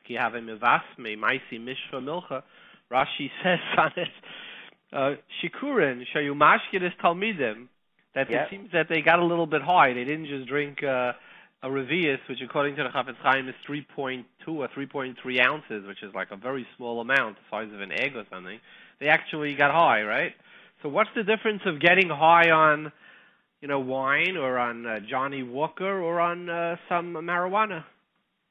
"Ki have mivas me ma'isi mishra milcha," Rashi says on it, "Shikurin shayu mashkiris talmidim," that it seems that they got a little bit high. They didn't just drink a revius, which according to the Chafetz Chaim is 3.2 or 3.3 ounces, which is like a very small amount, the size of an egg or something. They actually got high, right? So what's the difference of getting high on, wine or on Johnny Walker or on some marijuana?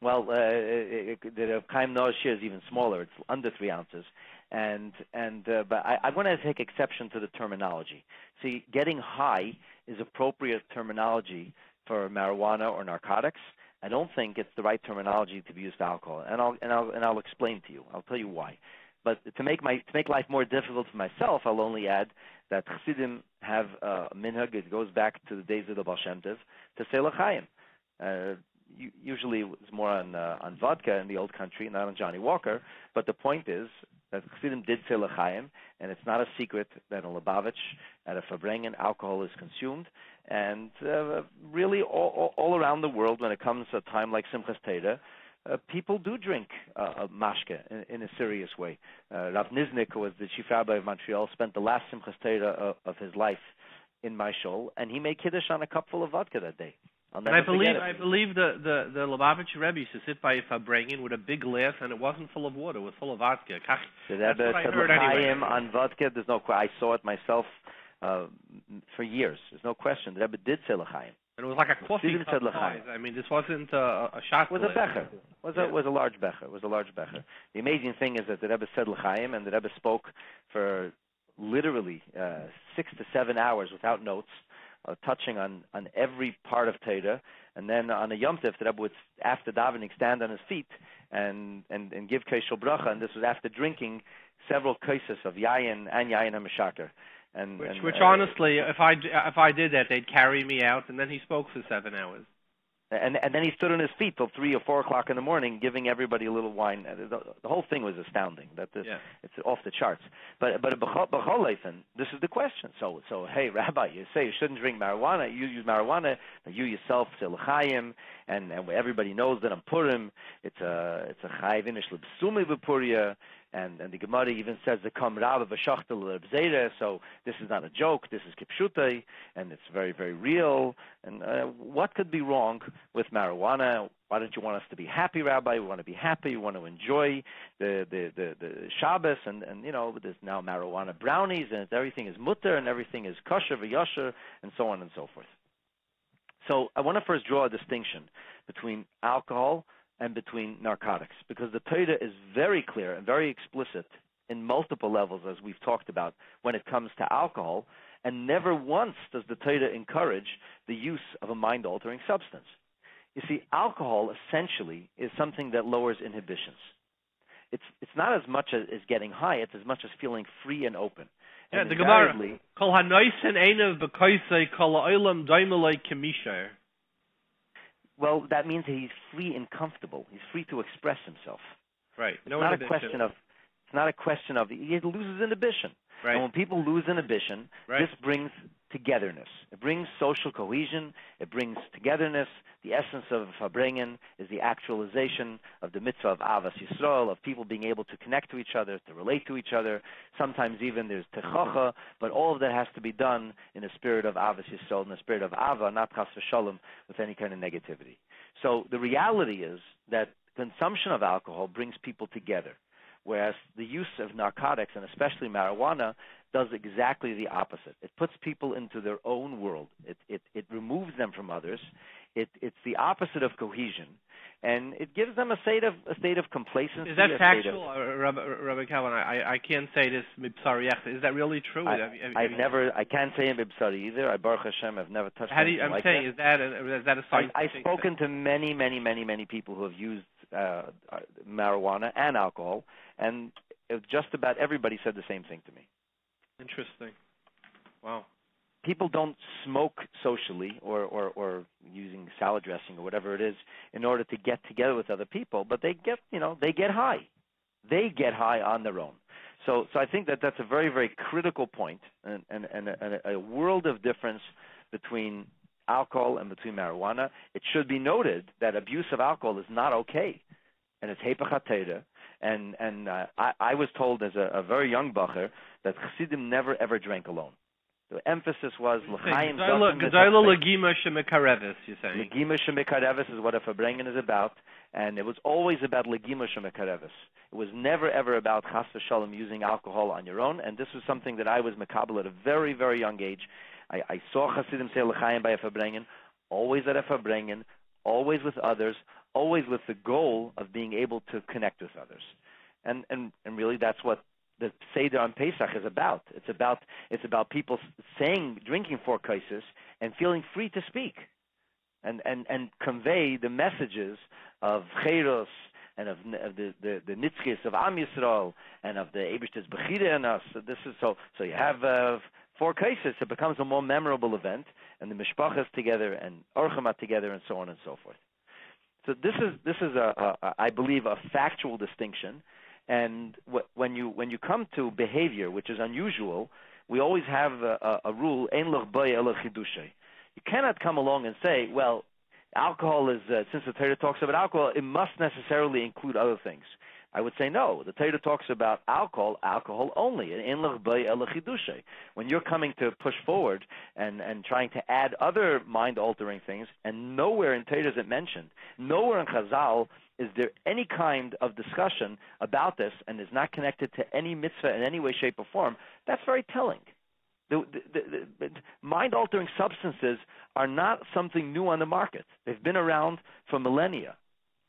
Well, the Chaim Noah share is even smaller. It's under 3 ounces. But I want to take exception to the terminology. See, getting high is appropriate terminology for marijuana or narcotics. I don't think it's the right terminology to be used for alcohol, and I'll explain to you. I'll tell you why. But to make life more difficult for myself, I'll only add that Chassidim have a minhag. It goes back to the days of the Baal Shem Tov to say l'chaim. Usually it was more on vodka in the old country, not on Johnny Walker. But the point is that Chassidim did say l'chaim, and it's not a secret that in Lubavitch, at a Fabrengen, alcohol is consumed. And really all around the world, when it comes to a time like Simchas Torah, people do drink mashke in a serious way. Rav Niznik, who was the chief rabbi of Montreal, spent the last Simchas Torah of his life in my shul, and he made kiddush on a cup full of vodka that day.
And I believe the Lubavitch Rebbe used to sit by Fabrengen with a big glass, and it wasn't full of water; it was full of vodka.
The Rebbe said l'chaim on vodka. There's no. I saw it myself for years. There's no question. The Rebbe did say l'chaim.
And it was like a coffee cup size. I mean, this wasn't a shot.
It was a becher. It was a large becher. It was a large becher. The amazing thing is that the Rebbe said l'chaim, and the Rebbe spoke for literally 6 to 7 hours without notes, touching on every part of Torah. And then on a Yom Tov, the Rebbe would, after davening, stand on his feet and give Kosher bracha. And this was after drinking several cases of yayin and yayin HaMeshaker. Which
honestly, if I did that, they'd carry me out, and then he spoke for 7 hours.
And then he stood on his feet till 3 or 4 o'clock in the morning, giving everybody a little wine. The whole thing was astounding. It's off the charts. But this is the question. So hey, Rabbi, you say you shouldn't drink marijuana. You use marijuana. You yourself say l'chaim, and everybody knows that on Purim it's a chayiv inish l'bsumi b'puria. And the Gemara even says the kam rabba v'shachtel l'bzeira. So this is not a joke. This is kipshutei, and it's very, very real. And what could be wrong with marijuana? Why don't you want us to be happy, Rabbi? We want to be happy. We want to enjoy the Shabbos, and there's now marijuana brownies, and everything is mutter, and everything is kosher v'yosher, and so on and so forth. So I want to first draw a distinction between alcohol and between narcotics, because the Torah is very clear and very explicit in multiple levels, as we've talked about, when it comes to alcohol, and never once does the Torah encourage the use of a mind-altering substance. You see, alcohol essentially is something that lowers inhibitions. It's not as much as getting high, it's as much as feeling free and open.
Yeah,
and
the Gemara. Kol hanoisen einav b'koisei kol ha'olam doimelei kemisher.
Well, that means he's free and comfortable. He's free to express himself.
Right.
It's not a question of he loses inhibition.
Right.
And when people lose inhibition, this brings togetherness. It brings social cohesion. It brings togetherness. The essence of Fabrengen is the actualization of the mitzvah of Avas Yisrael, of people being able to connect to each other, to relate to each other. Sometimes even there's techacha, but all of that has to be done in a spirit of Avas Yisrael, in a spirit of Ava, not chas v'shalom, with any kind of negativity. So the reality is that consumption of alcohol brings people together, whereas the use of narcotics, and especially marijuana, does exactly the opposite. It puts people into their own world. It removes them from others. It's the opposite of cohesion, and it gives them a state of complacency.
Is that factual, Rabbi Kaplan? I can't say this mibsari. Is that really true?
I can't say in mibsari either. I Baruch Hashem, I've never touched.
I'm saying, is that a scientific?
I've spoken to many people who have used marijuana and alcohol, and just about everybody said the same thing to me.
Interesting. Wow.
People don't smoke socially or using salad dressing or whatever it is in order to get together with other people, but they get high. They get high on their own. So I think that's a very, very critical point and a world of difference between alcohol and between marijuana. It should be noted that abuse of alcohol is not okay, and it's hepech haTorah. And I was told as a very young bacher that Chassidim never ever drank alone. The emphasis was l'chaim.
Gedayla legima shemikarevis. You're saying
legima shemikarevis is what a Fabrengen is about, and it was always about legima shemikarevis. It was never ever about chas v'shalom using alcohol on your own, and this was something that I was makabel at a very, very young age. I saw Chassidim say l'chaim by a Fabrengen, always at a Fabrengen, always with others, always with the goal of being able to connect with others. And really that's what the Seder on Pesach is about. It's about people drinking 4 kaises and feeling free to speak and convey the messages of Cheiros and of the Nitzchis of Am Yisrael and of the Eibishter's Bechira in us. So you have 4 kaises. It becomes a more memorable event, and the mishpachas together and orchama together and so on and so forth. So this is I believe a factual distinction. And when you come to behavior, which is unusual, we always have a rule: ein loch bay ela chidushay. You cannot come along and say, well, alcohol is since the Torah talks about alcohol, it must necessarily include other things. I would say no. The Torah talks about alcohol only. Ein loch bay ela chidushay. When you're coming to push forward and trying to add other mind-altering things, and nowhere in Torah is it mentioned, nowhere in Chazal is there any kind of discussion about this, and is not connected to any mitzvah in any way, shape, or form, that's very telling. The mind-altering substances are not something new on the market. They've been around for millennia.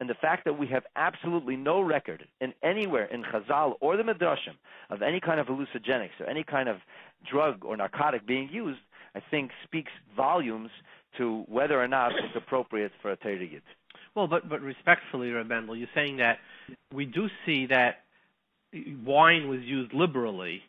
And the fact that we have absolutely no record in anywhere in Chazal or the Midrashim of any kind of hallucinogenics or any kind of drug or narcotic being used, I think speaks volumes to whether or not it's appropriate for a Torah Yid.
Well, but respectfully, Rabbi Mendel, you're saying that we do see that wine was used liberally,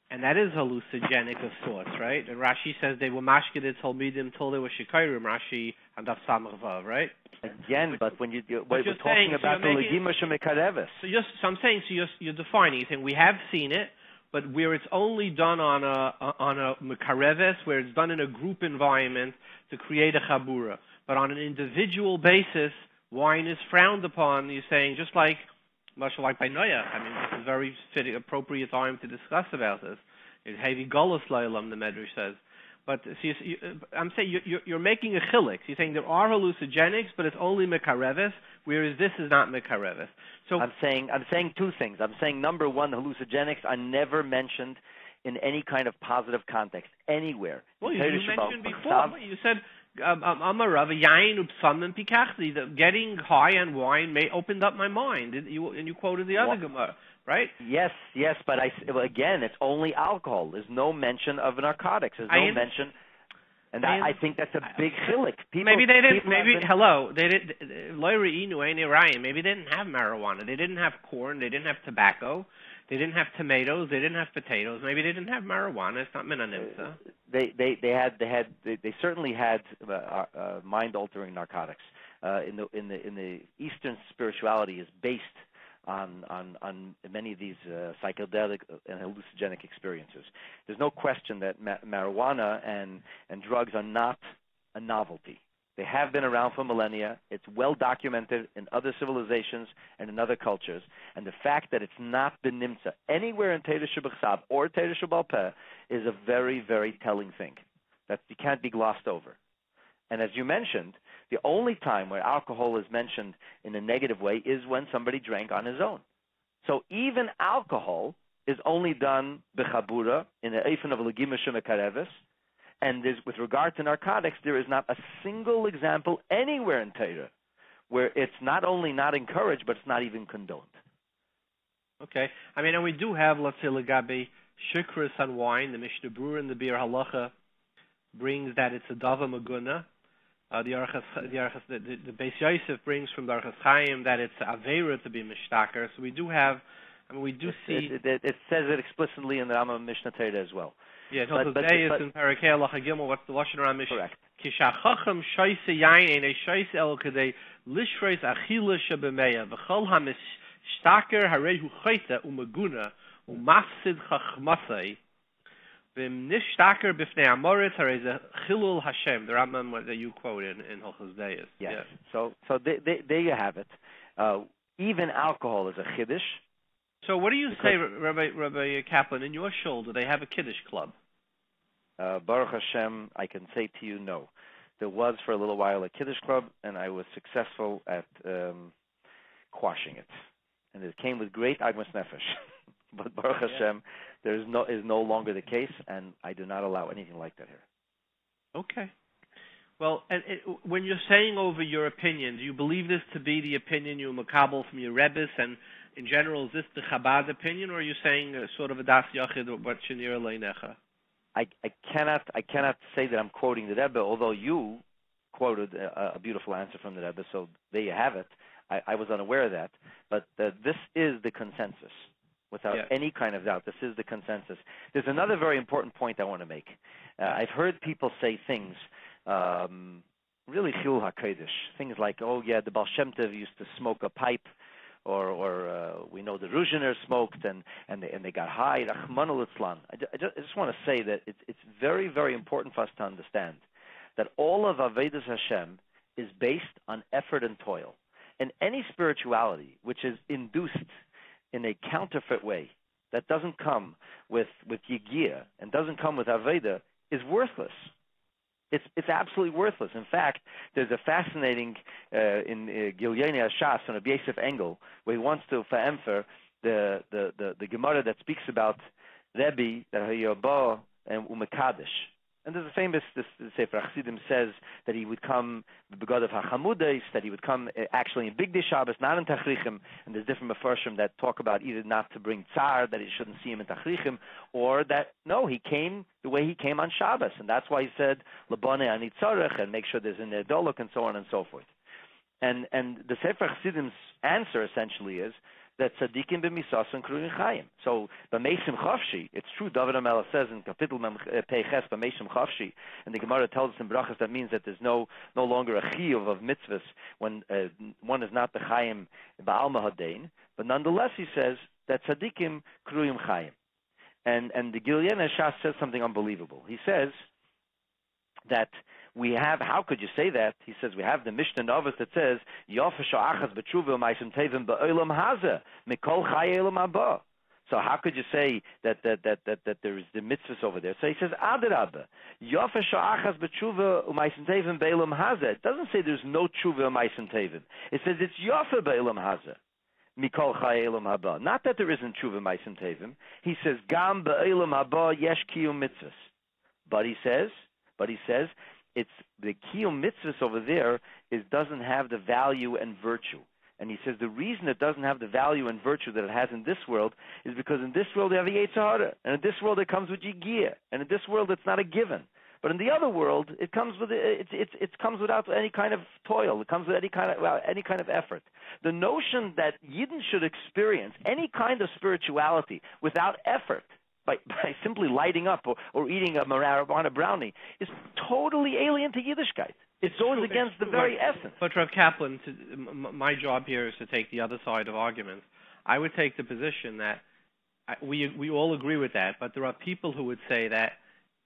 and that is hallucinogenic of sorts, right? And Rashi says they were mashkid talmidim till they were shikayrim, Rashi and Daf Samach Vav, right?
Again, but when we're talking about the legima shemikareves.
So I'm saying, you're defining. You're saying we have seen it, but where it's only done on a mekareves, where it's done in a group environment to create a chabura. But on an individual basis, wine is frowned upon. You're saying just like much like by Noach. I mean, this is a very fitting, appropriate time to discuss about this. It's heavy golus leilam, the Medrash says. But I'm saying you're making a chilik. You're saying there are hallucinogenics, but it's only mekareves, whereas this is not mekareves. So
I'm saying 2 things. I'm saying number 1, hallucinogenics are never mentioned in any kind of positive context anywhere.
Well, you mentioned before. You said Amarav yain upsamim pikachli. Getting high on wine opened up my mind. And you quoted the other Gemara, right?
Yes, but again, it's only alcohol. There's no mention of narcotics. There's no mention. And I think that's a big chilek.
Maybe they didn't. Maybe they didn't. Maybe they didn't have marijuana. They didn't have corn. They didn't have tobacco. They didn't have tomatoes. They didn't have potatoes. Maybe they didn't have marijuana. It's not minanimsa.
They certainly had mind-altering narcotics. In the Eastern spirituality is based on many of these psychedelic and hallucinogenic experiences. There's no question that marijuana and drugs are not a novelty. They have been around for millennia. It's well documented in other civilizations and in other cultures. And the fact that it's not been nimtza anywhere in Teira Shebachsab or Teira Shebal Peh is a very, very telling thing that you can't be glossed over. And as you mentioned, the only time where alcohol is mentioned in a negative way is when somebody drank on his own. So even alcohol is only done bechabura in the eifin of legimisha mekareves. And with regard to narcotics, there is not a single example anywhere in Torah where it's not only not encouraged, but it's not even condoned.
Okay. I mean, and we do have, let's say, legabe shikras on wine. The Mishnah Berurah in the Bir Halacha brings that it's a dava maguna. The Beis Yosef brings from the Archas Chaim that it's avera to be mishtaker. So we do have, we do see.
It says it explicitly in the Rama Mishnah Torah as well.
Yeah, but in Parakei Halacha Gimel, what's the Lashon Hara Mishnah?
Correct.
Kishachacham shoyse yain einay shoyse el kedei lishreis achila shebemeya v'chol hamishtaker harehu chayta umaguna umafsid chachmasei v'mnishtaker b'fnei amoritz harei ze chilul Hashem. The Rambam that you quote in Hilchos Deis.
Yes. Yeah. So there you have it. Even alcohol is a chiddush.
So what do you say, Rabbi Kaplan, in your shul, do they have a Kiddush club?
Baruch Hashem, I can say to you, no. There was for a little while a Kiddush club, and I was successful at quashing it. And it came with great agmas nefesh. But Baruch Hashem, is no longer the case, and I do not allow anything like that here.
Okay. Well, and when you're saying over your opinion, do you believe this to be the opinion you makabel from your Rebbes, and in general, is this the Chabad opinion, or are you saying sort of a das yachid or what shenir leinecha?
I cannot say that I'm quoting the Rebbe, although you quoted a beautiful answer from the Rebbe, so there you have it. I was unaware of that, but this is the consensus. Without any kind of doubt, this is the consensus. There's another very important point I want to make. I've heard people say things, really chil hakodesh, things like, oh yeah, the Baal Shem Tov used to smoke a pipe, or we know the Ruzhiner smoked and they got high. Rachmana litzlan. I just want to say that it's very, very important for us to understand that all of Avodas Hashem is based on effort and toil. And any spirituality which is induced in a counterfeit way, that doesn't come with Yigia and doesn't come with Aveda, is worthless. It's absolutely worthless. In fact, there's a fascinating in Gagliano Shas on a Yosef Engel where he wants to ve'emfer the Gemara that speaks about Rebbe that Hayabah and Umekadesh. And there's a famous Sefer Chassidim says that he would come begod of Hachamudes, that he would come actually in Big Day Shabbos, not in Tachrichim. And there's different Mefarshim that talk about either not to bring Tsar, that he shouldn't see him in Tachrichim, or that no, he came the way he came on Shabbos, and that's why he said Labane ani tzarech, and make sure there's an Edolok and so on and so forth. And the Sefer Chassidim's answer essentially is that tzaddikim b'misas and kruyim chayim. So b'meisim chavshi, it's true. David HaMelech says in Kapitel Peiches b'meisim chavshi, and the Gemara tells us in Brachas that means that there's no longer a chiyuv of mitzvahs when one is not the chayim ba'alma hadein. But nonetheless, he says that tzaddikim kruyim chayim, and the Gagliano Shas says something unbelievable. He says that we have, how could you say that? He says we have the Mishnah Novus that says Yofesh Achas B'Tshuva Ma'asim Tevim Ba'Olam Hazeh Mikol Chayei Olam Haba. So how could you say that there is the mitzvahs over there? So he says Adarabah Yofesh Achas B'Tshuva Ma'asim Tevim Ba'Olam Hazeh. It doesn't say there's no Tshuva Ma'asim Tevim. It says it's Yofe Ba'Olam Hazeh Mikol Chayei Olam Haba. Not that there isn't Tshuva Ma'asim Tevim. He says Gam Ba'Olam Haba Yesh Kiyum Mitzvahs. But he says it's the kiyum mitzvahs over there doesn't have the value and virtue. And he says the reason it doesn't have the value and virtue that it has in this world is because in this world you have a Yetzer Hara, and in this world it comes with Yigia, and in this world it's not a given. But in the other world, it comes with it comes without any kind of toil. It comes with any kind of effort. The notion that Yidden should experience any kind of spirituality without effort, by simply lighting up or eating a marijuana brownie, is totally alien to Yiddishkeit. It goes against the very essence.
But Rav Kaplan, my job here is to take the other side of arguments. I would take the position that we all agree with that, but there are people who would say that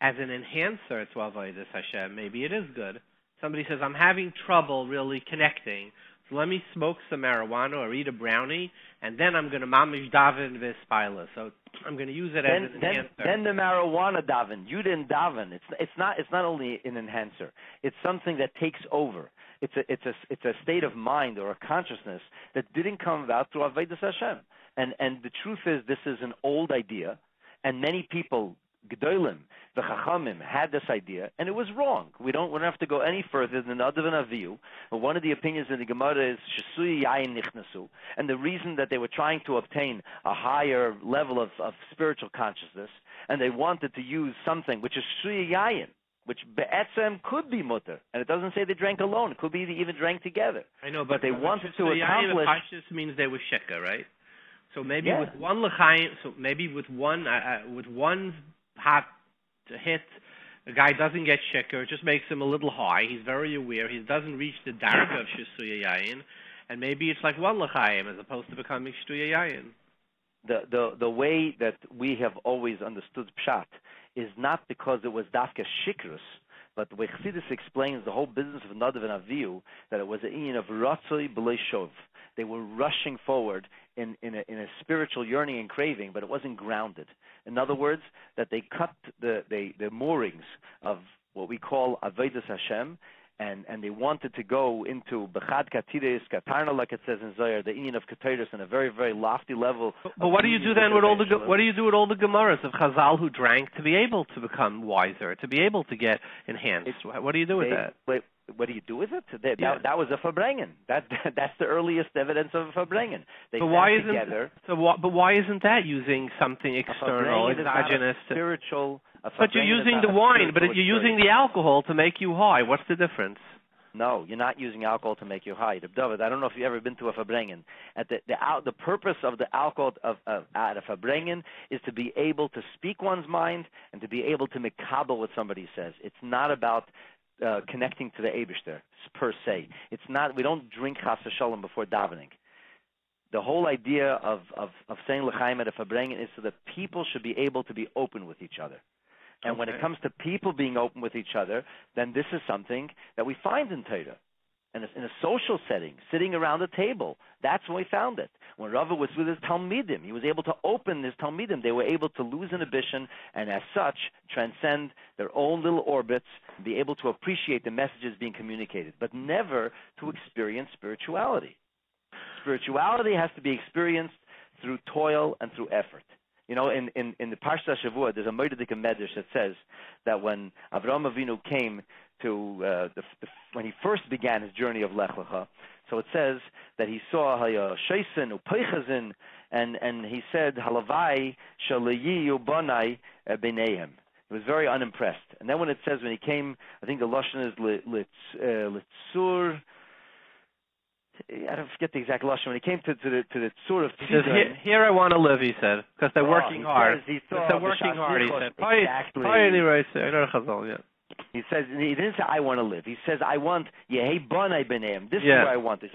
as an enhancer to Avodas Hashem, maybe it is good. Somebody says, I'm having trouble really connecting, so let me smoke some marijuana or eat a brownie, and then I'm going to mamish daven v'spila. So I'm going to use it as an enhancer.
Then the marijuana daven. You didn't daven. It's not only an enhancer. It's something that takes over. It's a state of mind or a consciousness that didn't come about through Avodas Hashem. And the truth is, this is an old idea, and many people, Gedolim, the Chachamim, had this idea, and it was wrong. We don't have to go any further than Adav and Avihu. But one of the opinions in the Gemara is Shesui Yayin Nichnasu, and the reason that they were trying to obtain a higher level of spiritual consciousness, and they wanted to use something which is Shesui Yayin, which be'etzem could be mutter, and it doesn't say they drank alone. It could be they even drank together.
I know, but
they wanted to accomplish.
Pashtus means they were sheker, right? So maybe with one l'chaim, with one hot hit, the guy doesn't get sheker. It just makes him a little high. He's very aware. He doesn't reach the darga of shtuya yayin, and maybe it's like one l'chaim as opposed to becoming shtuya yayin.
The way that we have always understood pshat is not because it was dafka shikrus, but the way Chassidus explains the whole business of Nadav and Avihu, that it was an inyan of ratzoi b'lei shov. They were rushing forward in a spiritual yearning and craving, but it wasn't grounded. In other words, that they cut the moorings of what we call Avodas Hashem, and they wanted to go into Bechad Katiris, Katarna, like it says in Zohar, the inyan of Katiris, on a very, very lofty level.
But what do you do then with all the Gemaras of Chazal who drank to be able to become wiser, to be able to get enhanced? What do you do with that?
What do you do with it? That was a Verbrengen. That's the earliest evidence of a Verbrengen.
But why isn't that using something external, exogenous?
Spiritual.
But you're using the wine, but you're using the alcohol to make you high. What's the difference?
No, you're not using alcohol to make you high. David, I don't know if you've ever been to a Verbrengen. The purpose of the alcohol at a Verbrengen is to be able to speak one's mind and to be able to mekabel what somebody says. It's not about connecting to the Eibishter per se. It's not. We don't drink chas v'shalom before davening. The whole idea of saying l'chaim at a Verbrengen is so that people should be able to be open with each other. And when it comes to people being open with each other, then this is something that we find in Torah. And in a social setting, sitting around a table, that's when we found it. When Rava was with his Talmidim, he was able to open his Talmidim. They were able to lose inhibition and as such transcend their own little orbits, be able to appreciate the messages being communicated, but never to experience spirituality. Spirituality has to be experienced through toil and through effort. You know, in the Parshat Shavua, there's a Moededik Medrash that says that when Avraham Avinu came to when he first began his journey of Lech Lecha, so it says that he saw Sheisen Upeichazin, and he said Halavai Shalayi Ubanai B'neihem. He was very unimpressed. And then when it says when he came, I think the lashon is Litzur. I don't forget the exact lashon. When he came to the sort of
here I want to live, he said, because they're working hard. They're working hard, he said.
Exactly. He says he didn't say I want to live. He says I want Yehei Banai B'neim. This is what I want.
He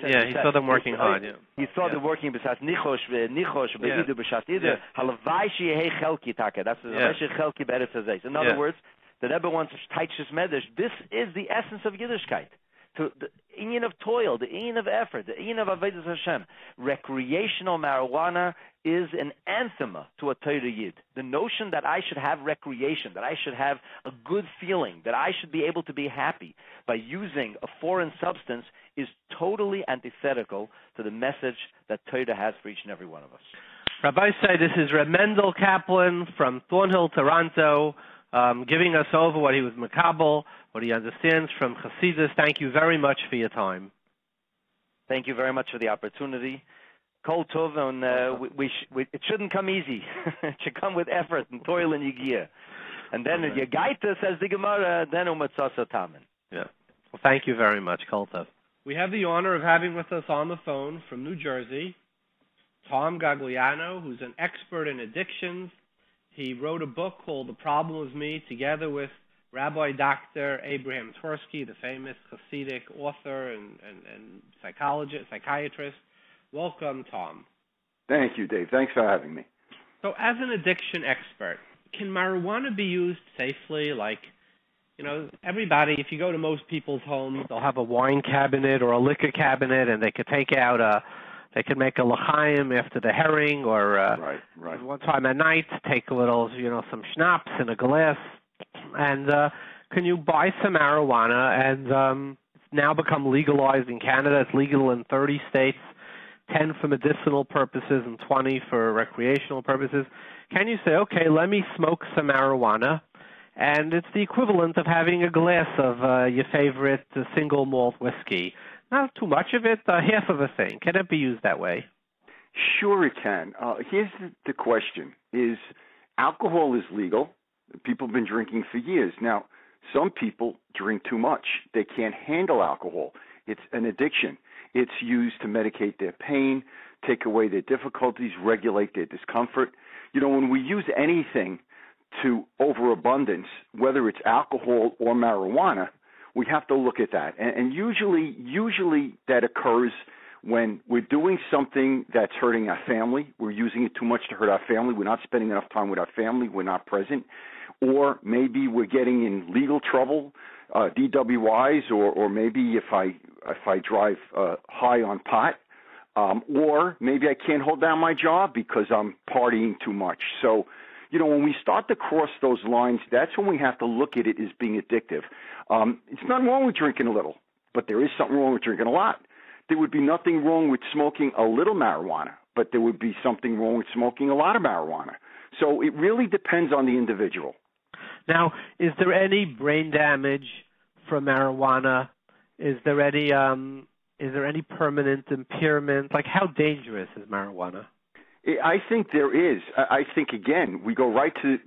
saw them working hard.
He saw them working b'shat nichosh be'idu b'shat idu halavai sheyehei chelki taka. That's the chelki be'eretz hazeh. In other words, the Rebbe wants to teach this medrash. This is the essence of Yiddishkeit. To the inyan of toil, the inyan of effort, the inyan of Avodas Hashem. Recreational marijuana is an anathema to a Torah Yid. The notion that I should have recreation, that I should have a good feeling, that I should be able to be happy by using a foreign substance is totally antithetical to the message that Torah has for each and every one of us.
Rabbi say this is Mendel Kaplan from Thornhill, Toronto, giving us over what he was makabel, what he understands from Chassidus. Thank you very much for your time.
Thank you very much for the opportunity. Kol tov, and it shouldn't come easy. It should come with effort and toil and yigia. And then you gaita, says the Gemara, then umatzasa tamen.
Yeah. Well, thank you very much, Kol tov. We have the honor of having with us on the phone from New Jersey, Tom Gagliano, who's an expert in addictions. He wrote a book called The Problem Is Me, together with Rabbi Dr. Abraham Tversky, the famous Hasidic author and psychiatrist. Welcome, Tom.
Thank you, Dave. Thanks for having me.
So as an addiction expert, can marijuana be used safely? Like, everybody, if you go to most people's homes, they'll have a wine cabinet or a liquor cabinet, and they could take out they could make a l'chaim after the herring, or
right.
one time at night, take a little, some schnapps in a glass. And can you buy some marijuana? And it's now become legalized in Canada. It's legal in 30 states, 10 for medicinal purposes and 20 for recreational purposes. Can you say, okay, let me smoke some marijuana, and it's the equivalent of having a glass of your favorite single malt whiskey? Not too much of it, half of a thing. Can it be used that way?
Sure it can. Here's the question. Is alcohol is legal. People have been drinking for years. Now, some people drink too much. They can't handle alcohol. It's an addiction. It's used to medicate their pain, take away their difficulties, regulate their discomfort. When we use anything to overabundance, whether it's alcohol or marijuana, we have to look at that. And usually that occurs when we're doing something that's hurting our family. We're using it too much to hurt our family. We're not spending enough time with our family. We're not present. Or maybe we're getting in legal trouble, DWIs, or maybe if I drive high on pot, or maybe I can't hold down my job because I'm partying too much. So, when we start to cross those lines, that's when we have to look at it as being addictive. It's nothing wrong with drinking a little, but there is something wrong with drinking a lot. There would be nothing wrong with smoking a little marijuana, but there would be something wrong with smoking a lot of marijuana. So it really depends on the individual.
Now, is there any brain damage from marijuana? Is there any permanent impairment? Like, how dangerous is marijuana?
I think there is. I think, again, we go right to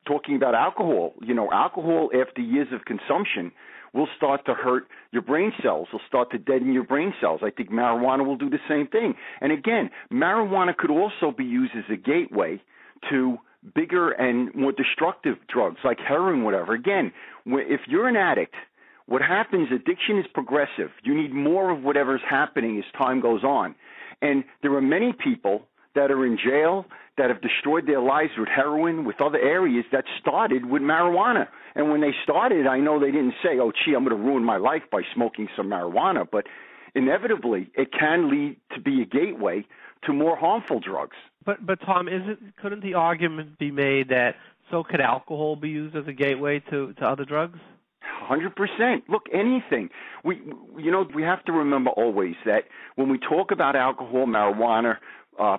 talking about alcohol. Alcohol, after years of consumption, will start to hurt your brain cells, will start to deaden your brain cells. I think marijuana will do the same thing. And again, marijuana could also be used as a gateway to bigger and more destructive drugs like heroin, whatever. Again, if you're an addict, what happens, addiction is progressive. You need more of whatever's happening as time goes on. And there are many people that are in jail that have destroyed their lives with heroin, with other areas that started with marijuana. And when they started, I know they didn't say, oh, gee, I'm going to ruin my life by smoking some marijuana. But inevitably, it can lead to be a gateway to more harmful drugs.
But Tom, couldn't the argument be made that so could alcohol be used as a gateway to other drugs?
100%. Look, anything. We have to remember always that when we talk about alcohol, marijuana,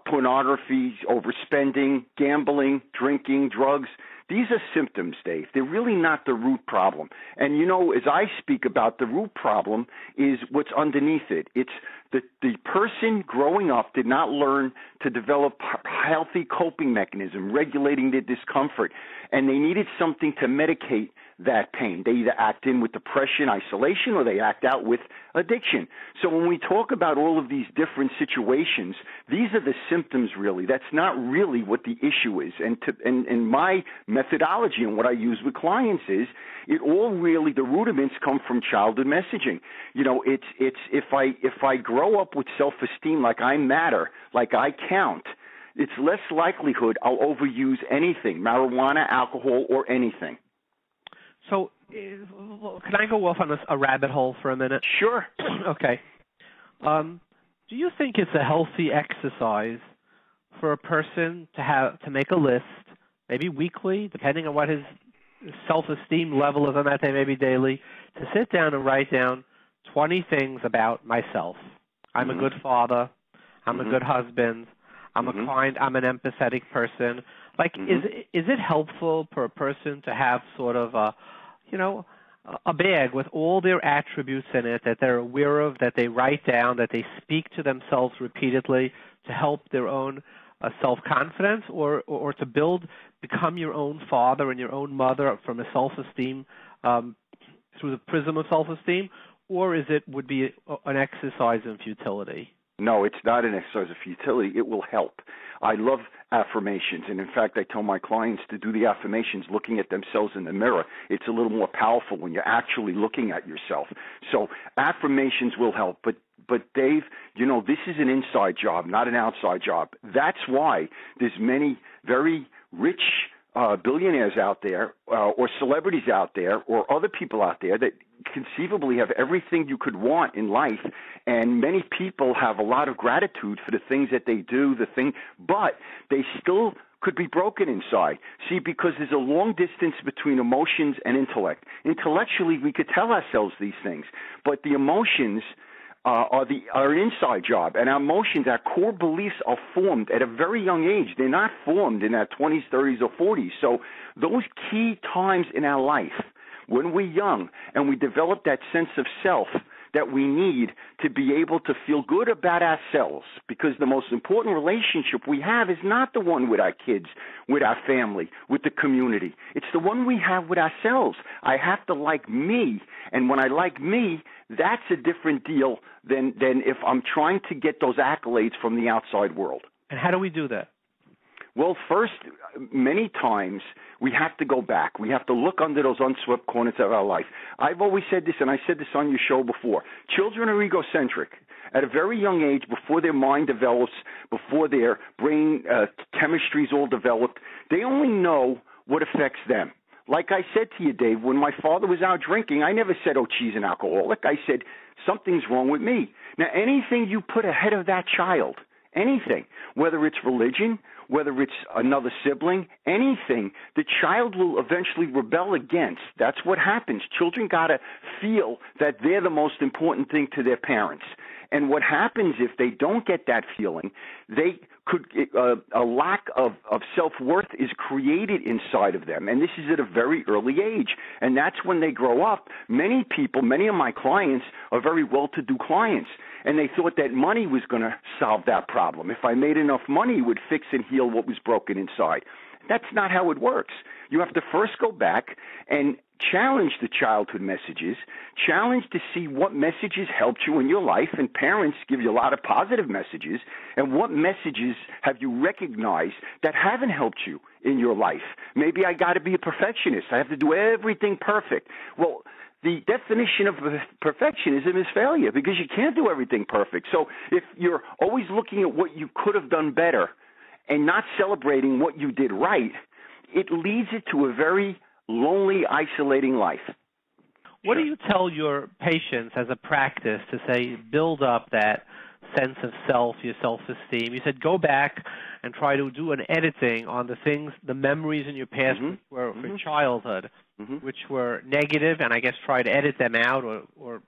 pornography, overspending, gambling, drinking, drugs, these are symptoms, Dave. They're really not the root problem. And, as I speak about, the root problem is what's underneath it. It's the person growing up did not learn to develop healthy coping mechanism, regulating their discomfort, and they needed something to medicate that pain. They either act in with depression, isolation, or they act out with addiction. So when we talk about all of these different situations, these are the symptoms really. That's not really what the issue is. And my methodology and what I use with clients is it all really, the rudiments come from childhood messaging. It's if I grow up with self-esteem like I matter, like I count, it's less likelihood I'll overuse anything, marijuana, alcohol, or anything.
So, can I go off on a rabbit hole for a minute?
Sure.
Okay. Do you think it's a healthy exercise for a person to make a list, maybe weekly, depending on what his self-esteem level is on that day, maybe daily, to sit down and write down 20 things about myself? I'm a good father. I'm a good husband. I'm a kind. I'm an empathetic person. Like, is it helpful for a person to have sort of a bag with all their attributes in it that they're aware of, that they write down, that they speak to themselves repeatedly to help their own self-confidence, or to become your own father and your own mother from a self-esteem, through the prism of self-esteem, or would be an exercise in futility?
No, it's not an exercise of futility. It will help. I love affirmations, and in fact, I tell my clients to do the affirmations looking at themselves in the mirror. It's a little more powerful when you're actually looking at yourself. So affirmations will help, but Dave, this is an inside job, not an outside job. That's why there's many very rich billionaires out there, or celebrities out there, or other people out there that conceivably have everything you could want in life, and many people have a lot of gratitude for the things that they do, but they still could be broken inside. See, because there's a long distance between emotions and intellect. Intellectually, we could tell ourselves these things, but the emotions are an inside job, and our emotions, our core beliefs are formed at a very young age. They're not formed in our 20s, 30s, or 40s. So those key times in our life, when we're young and we develop that sense of self that we need to be able to feel good about ourselves, because the most important relationship we have is not the one with our kids, with our family, with the community. It's the one we have with ourselves. I have to like me, and when I like me, that's a different deal than if I'm trying to get those accolades from the outside world.
And how do we do that?
Well, first, many times we have to go back. We have to look under those unswept corners of our life. I've always said this, and I said this on your show before. Children are egocentric. At a very young age, before their mind develops, before their brain chemistry is all developed, they only know what affects them. Like I said to you, Dave, when my father was out drinking, I never said, oh, she's an alcoholic. I said, something's wrong with me. Now, anything you put ahead of that child, anything, whether it's religion, whether it's another sibling, anything, the child will eventually rebel against. That's what happens. Children got to feel that they're the most important thing to their parents. And what happens if they don't get that feeling, they could a lack of self-worth is created inside of them. And this is at a very early age. And that's when they grow up. Many people, many of my clients are very well-to-do clients. And they thought that money was going to solve that problem. If I made enough money, it would fix and heal what was broken inside. That's not how it works. You have to first go back and challenge the childhood messages, challenge to see what messages helped you in your life, and parents give you a lot of positive messages, and what messages have you recognized that haven't helped you in your life. Maybe I got to be a perfectionist. I have to do everything perfect. Well, the definition of perfectionism is failure, because you can't do everything perfect. So if you're always looking at what you could have done better and not celebrating what you did right, it leads it to a very lonely, isolating life.
What do you tell your patients as a practice to say build up that sense of self, your self-esteem? You said go back and try to do an editing on the things, the memories in your past for childhood, which were negative, and I guess try to edit them out or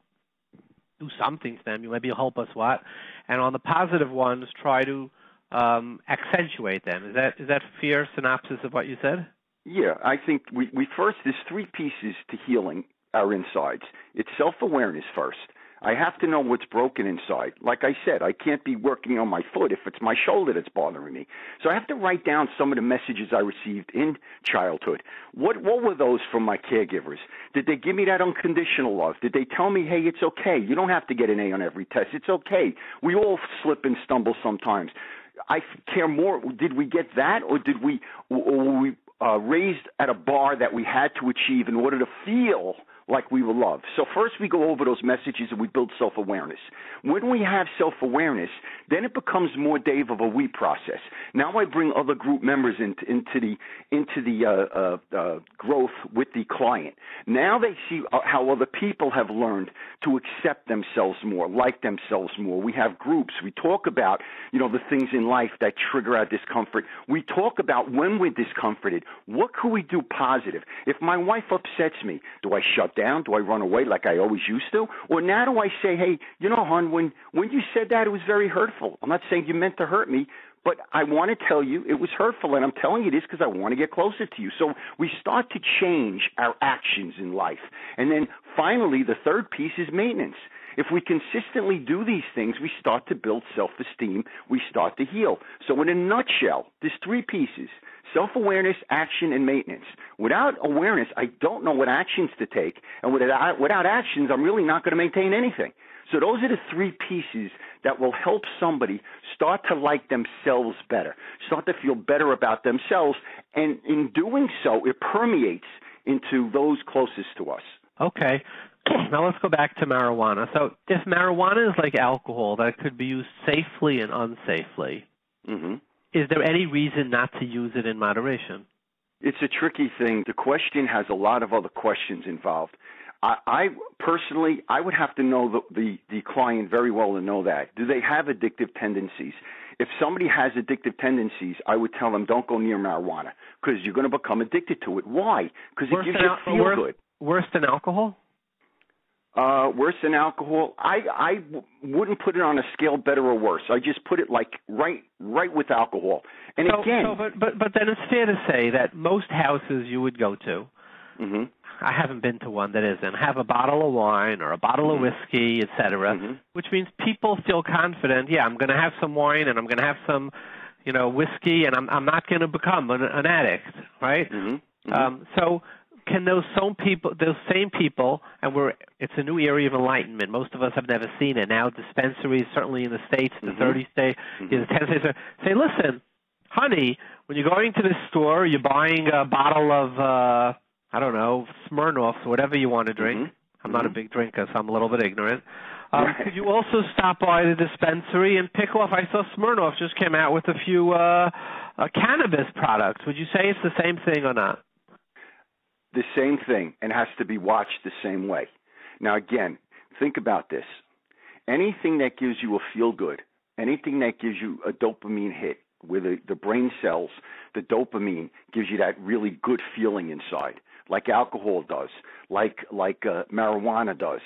do something to them. Maybe you'll help us what. And on the positive ones, try to accentuate them. Is that a fair synopsis of what you said?
Yeah, I think we first, there's three pieces to healing our insides. It's self-awareness first. I have to know what's broken inside. Like I said, I can't be working on my foot if it's my shoulder that's bothering me. So I have to write down some of the messages I received in childhood. What were those from my caregivers? Did they give me that unconditional love? Did they tell me, hey, it's okay. You don't have to get an A on every test. It's okay. We all slip and stumble sometimes. I care more, did we get that, or were we raised at a bar that we had to achieve in order to feel like we were loved? So first we go over those messages and we build self-awareness. When we have self-awareness, then it becomes more, Dave, of a we process. Now I bring other group members into the growth with the client. Now they see how other people have learned to accept themselves more, like themselves more. We have groups. We talk about, the things in life that trigger our discomfort. We talk about when we're discomforted, what can we do positive? If my wife upsets me, do I shut down? Do I run away like I always used to? Or now do I say, hey, you know, hon, when you said that, it was very hurtful. I'm not saying you meant to hurt me, but I want to tell you it was hurtful, and I'm telling you this because I want to get closer to you. So we start to change our actions in life. And then finally, the third piece is maintenance. If we consistently do these things, we start to build self-esteem. We start to heal. So in a nutshell, there's three pieces: self-awareness, action, and maintenance. Without awareness, I don't know what actions to take. And without actions, I'm really not going to maintain anything. So those are the three pieces that will help somebody start to like themselves better, start to feel better about themselves. And in doing so, it permeates into those closest to us.
Okay. Now let's go back to marijuana. So if marijuana is like alcohol that could be used safely and unsafely, is there any reason not to use it in moderation?
It's a tricky thing. The question has a lot of other questions involved. I personally, I would have to know the client very well to know that. Do they have addictive tendencies? If somebody has addictive tendencies, I would tell them don't go near marijuana because you're going to become addicted to it. Why? Because it gives you feel good.
Worse than alcohol?
Worse than alcohol? I wouldn't put it on a scale better or worse. I just put it like right with alcohol. And
but then it's fair to say that most houses you would go to, I haven't been to one that isn't, have a bottle of wine or a bottle of whiskey, etc., which means people feel confident, yeah, I'm going to have some wine and I'm going to have some, whiskey, and I'm not going to become an addict, right? So can those same people, and it's a new area of enlightenment. Most of us have never seen it. Now dispensaries, certainly in the States, the 30 states, the 10 states, say, listen, honey, when you're going to the store, you're buying a bottle of, I don't know, Smirnoff, whatever you want to drink. I'm not a big drinker, so I'm a little bit ignorant. Could you also stop by the dispensary and pick off? I saw Smirnoff just came out with a few cannabis products. Would you say it's the same thing or not?
The same thing, and has to be watched the same way. Now, again, think about this. Anything that gives you a feel-good, anything that gives you a dopamine hit, where the brain cells, the dopamine gives you that really good feeling inside, like alcohol does, like marijuana does,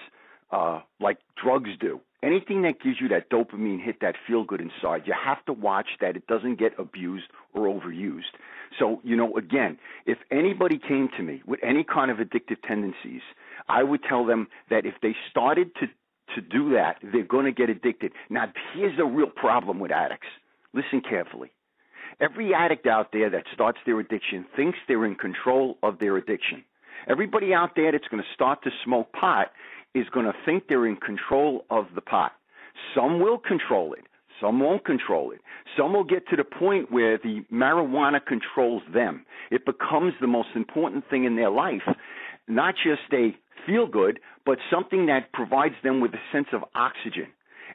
like drugs do. Anything that gives you that dopamine hit, that feel-good inside, you have to watch that it doesn't get abused or overused. So, again, if anybody came to me with any kind of addictive tendencies, I would tell them that if they started to do that, they're going to get addicted. Now, here's the real problem with addicts. Listen carefully. Every addict out there that starts their addiction thinks they're in control of their addiction. Everybody out there that's going to start to smoke pot is going to think they're in control of the pot. Some will control it. Some won't control it. Some will get to the point where the marijuana controls them. It becomes the most important thing in their life, not just a feel-good, but something that provides them with a sense of oxygen.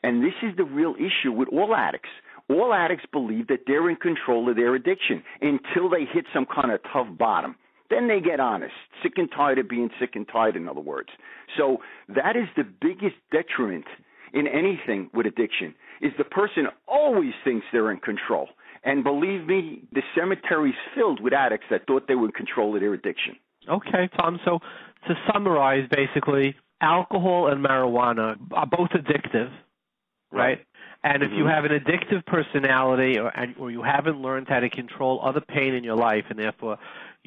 And this is the real issue with all addicts. All addicts believe that they're in control of their addiction until they hit some kind of tough bottom. Then they get honest, sick and tired of being sick and tired, in other words. So that is the biggest detriment in anything with addiction, is the person always thinks they're in control. And believe me, the cemetery's filled with addicts that thought they were in control of their addiction.
Okay, Tom. So to summarize, basically, alcohol and marijuana are both addictive, right? And if you have an addictive personality or you haven't learned how to control other pain in your life, and therefore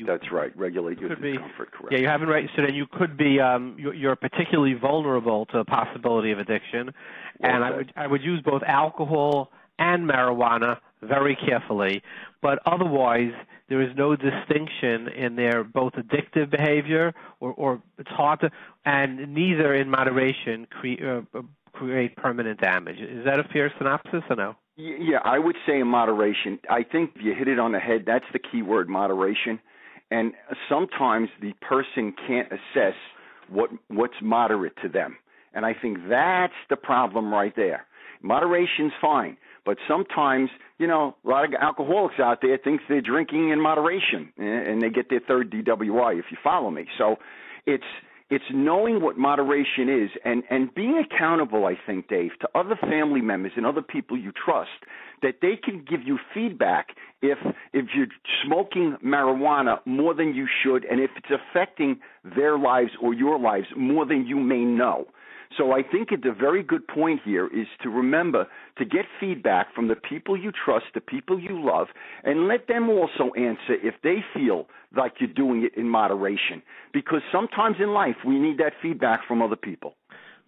that's right, regulate your discomfort, correct.
Yeah, you haven't, right? So then you could be, you're particularly vulnerable to the possibility of addiction. Well, and I would use both alcohol and marijuana very carefully. But otherwise, there is no distinction in their both addictive behavior or it's hard to, and neither in moderation create permanent damage. Is that a fair synopsis or no?
Yeah, I would say in moderation. I think you hit it on the head. That's the key word, moderation. And sometimes the person can't assess what's moderate to them. And I think that's the problem right there. Moderation's fine, but sometimes, a lot of alcoholics out there think they're drinking in moderation, and they get their third DWI, if you follow me. So it's It's knowing what moderation is and being accountable, I think, Dave, to other family members and other people you trust, that they can give you feedback if you're smoking marijuana more than you should and if it's affecting their lives or your lives more than you may know. So I think the very good point here is to remember to get feedback from the people you trust, the people you love, and let them also answer if they feel like you're doing it in moderation. Because sometimes in life we need that feedback from other people.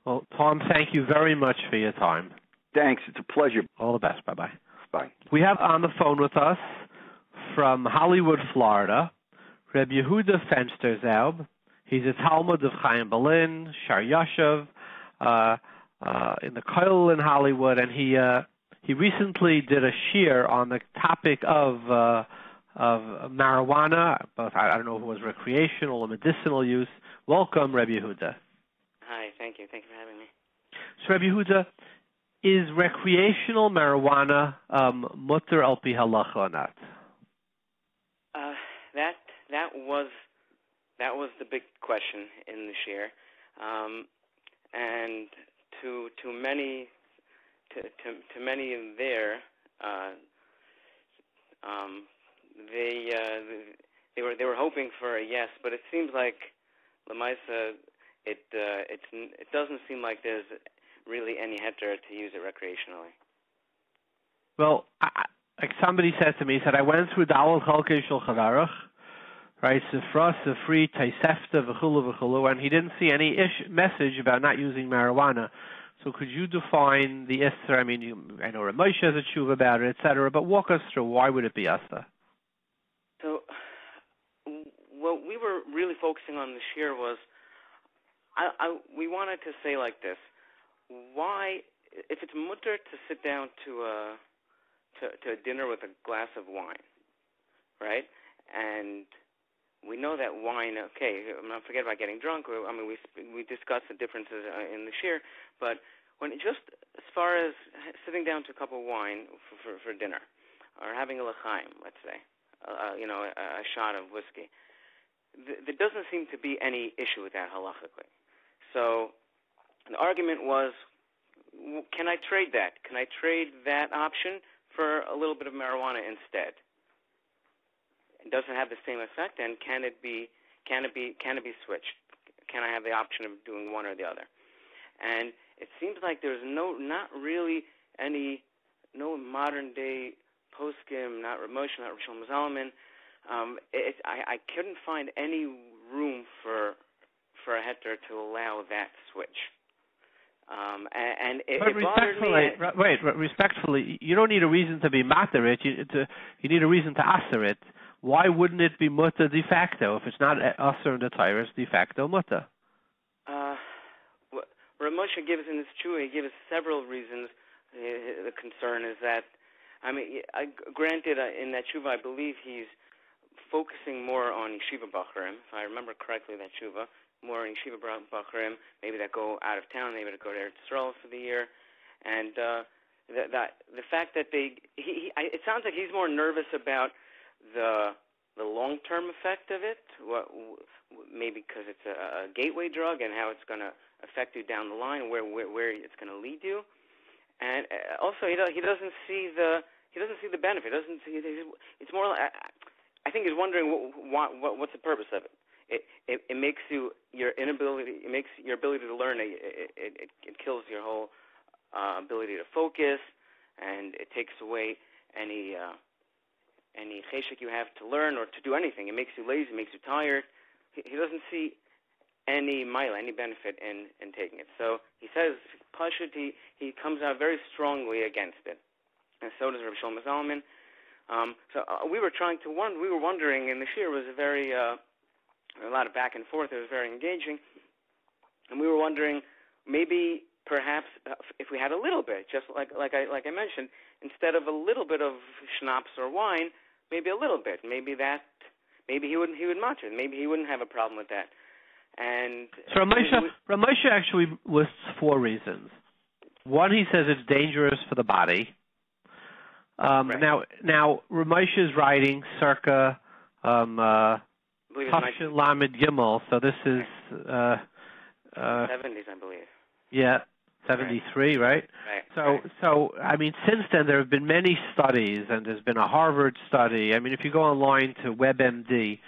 Well, Tom, thank you very much for your time.
Thanks. It's a pleasure.
All the best. Bye-bye.
Bye.
We have on the phone with us from Hollywood, Florida, Rabbi Yehuda Fensterszaub. He's a Talmud of Chaim Berlin, Shar Yashav, in the Kollel in Hollywood, and he recently did a shiur on the topic of marijuana, both I don't know if it was recreational or medicinal use. Welcome, Rabbi Yehuda.
Hi, thank you. Thank you for having me.
So, Rabbi Yehuda, is recreational marijuana mutter al pi halacha or not?
That was the big question in the shiur. And to many in there, they were hoping for a yes, but it seems like Lamaisa, it doesn't seem like there's really any heter to use it recreationally.
Well, like somebody said to me, he said, I went through Dawal Chalkei Shulchan Aruch, right, Sifra, Sifri, Taisefta, V'chulu, V'chulu, and he didn't see any message about not using marijuana. So could you define the Isser? I mean, I know Moshe has a tshuva about it, etc., but walk us through, why would it be Asa?
So what we were really focusing on this year was, we wanted to say like this, why, if it's mutter to sit down to a dinner with a glass of wine, right, and we know that wine, okay, I'm not forget about getting drunk. I mean, we discussed the differences in the shiur, but when just as far as sitting down to a cup of wine for dinner, or having a l'chaim, let's say, a shot of whiskey, there doesn't seem to be any issue with that halachically. So the argument was, can I trade that? Can I trade that option for a little bit of marijuana instead? It doesn't have the same effect, and can it be switched? Can I have the option of doing one or the other? And it seems like there's not really no modern day poskim, not Moshe, not Rishon Zalman. I couldn't find any room for a heter to allow that switch. And it bothered me.
Respectfully, you don't need a reason to be matter it. You need a reason to aser it. Why wouldn't it be mutter de facto? If it's not aser in the Torah, it's de facto mutter.
Rav Moshe gives in his tshuva, he gives several reasons. The concern is that, I mean, granted, in that tshuva, I believe he's focusing more on yeshiva bachurim, if I remember correctly, that tshuva, more on yeshiva bachurim, maybe that go out of town, maybe that go to Eretz Yisrael for the year, and the fact that it sounds like he's more nervous about the long-term effect of it, maybe because it's a gateway drug and how it's going to affect you down the line, where it's going to lead you, and also he doesn't see the benefit. It's more like, I think he's wondering what's the purpose of it. It makes your ability to learn. It kills your whole ability to focus, and it takes away any cheshek you have to learn or to do anything. It makes you lazy, makes you tired. He doesn't see any benefit in taking it. So he says, Pashut, he comes out very strongly against it, and so does Rabbi Shlomo Zalman. So we were wondering, and the shiur was a lot of back and forth. It was very engaging, and we were wondering, maybe perhaps if we had a little bit, just like I mentioned, instead of a little bit of schnapps or wine, maybe a little bit. Maybe he would match it. Maybe he wouldn't have a problem with that. And
so Rav Moshe actually lists 4 reasons. One, he says it's dangerous for the body. Right. Now Rav Moshe is writing circa Tafshin Lamed Gimel, so this is
70s, I believe.
Yeah, 73, right? So I mean, since then there have been many studies, and there's been a Harvard study. I mean, if you go online to WebMD,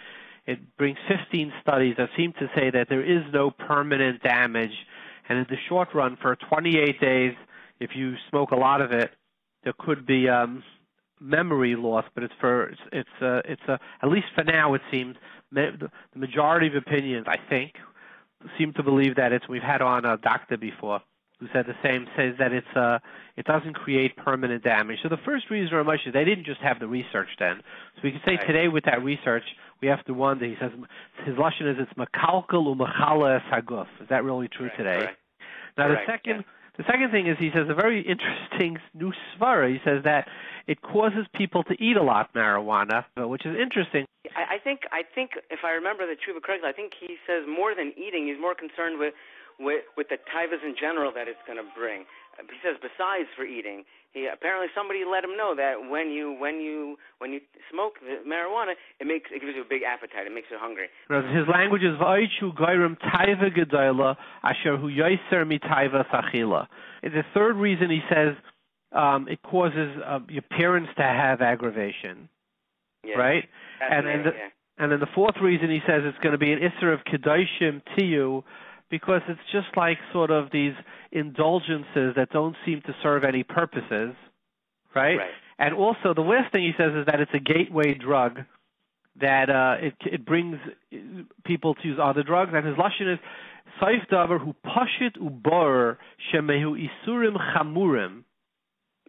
it brings 15 studies that seem to say that there is no permanent damage, and in the short run, for 28 days, if you smoke a lot of it, there could be memory loss. But it's at least for now, it seems the majority of opinions, I think, seem to believe that we've had on a doctor before who said the same, says that it doesn't create permanent damage. So the first reason, Moshe, they didn't just have the research then. So we can say today with that research, we have to wonder. He says his lashon is it's makalkel umachala saguf. Is that really true today?
Correct.
Now the second thing is he says a very interesting new svara. He says that it causes people to eat a lot marijuana, which is interesting.
I think if I remember the tshuva correctly, I think he says more than eating, he's more concerned with the taivas in general that it's going to bring. He says besides for eating, apparently somebody let him know that when you smoke the marijuana, it gives you a big appetite. It makes you hungry.
His language is va'oichu goyrim taiva gedola asher hu yoser mi taiva sachila. The third reason he says it causes your parents to have aggravation, right? And then the fourth reason he says it's going to be an isser of kedoshim tiyu, because it's just like sort of these indulgences that don't seem to serve any purposes, right? And also the last thing he says is that it's a gateway drug, that it brings people to use other drugs. And his lashon is saif davar hu pashit ubor shemehu isurim chamurim.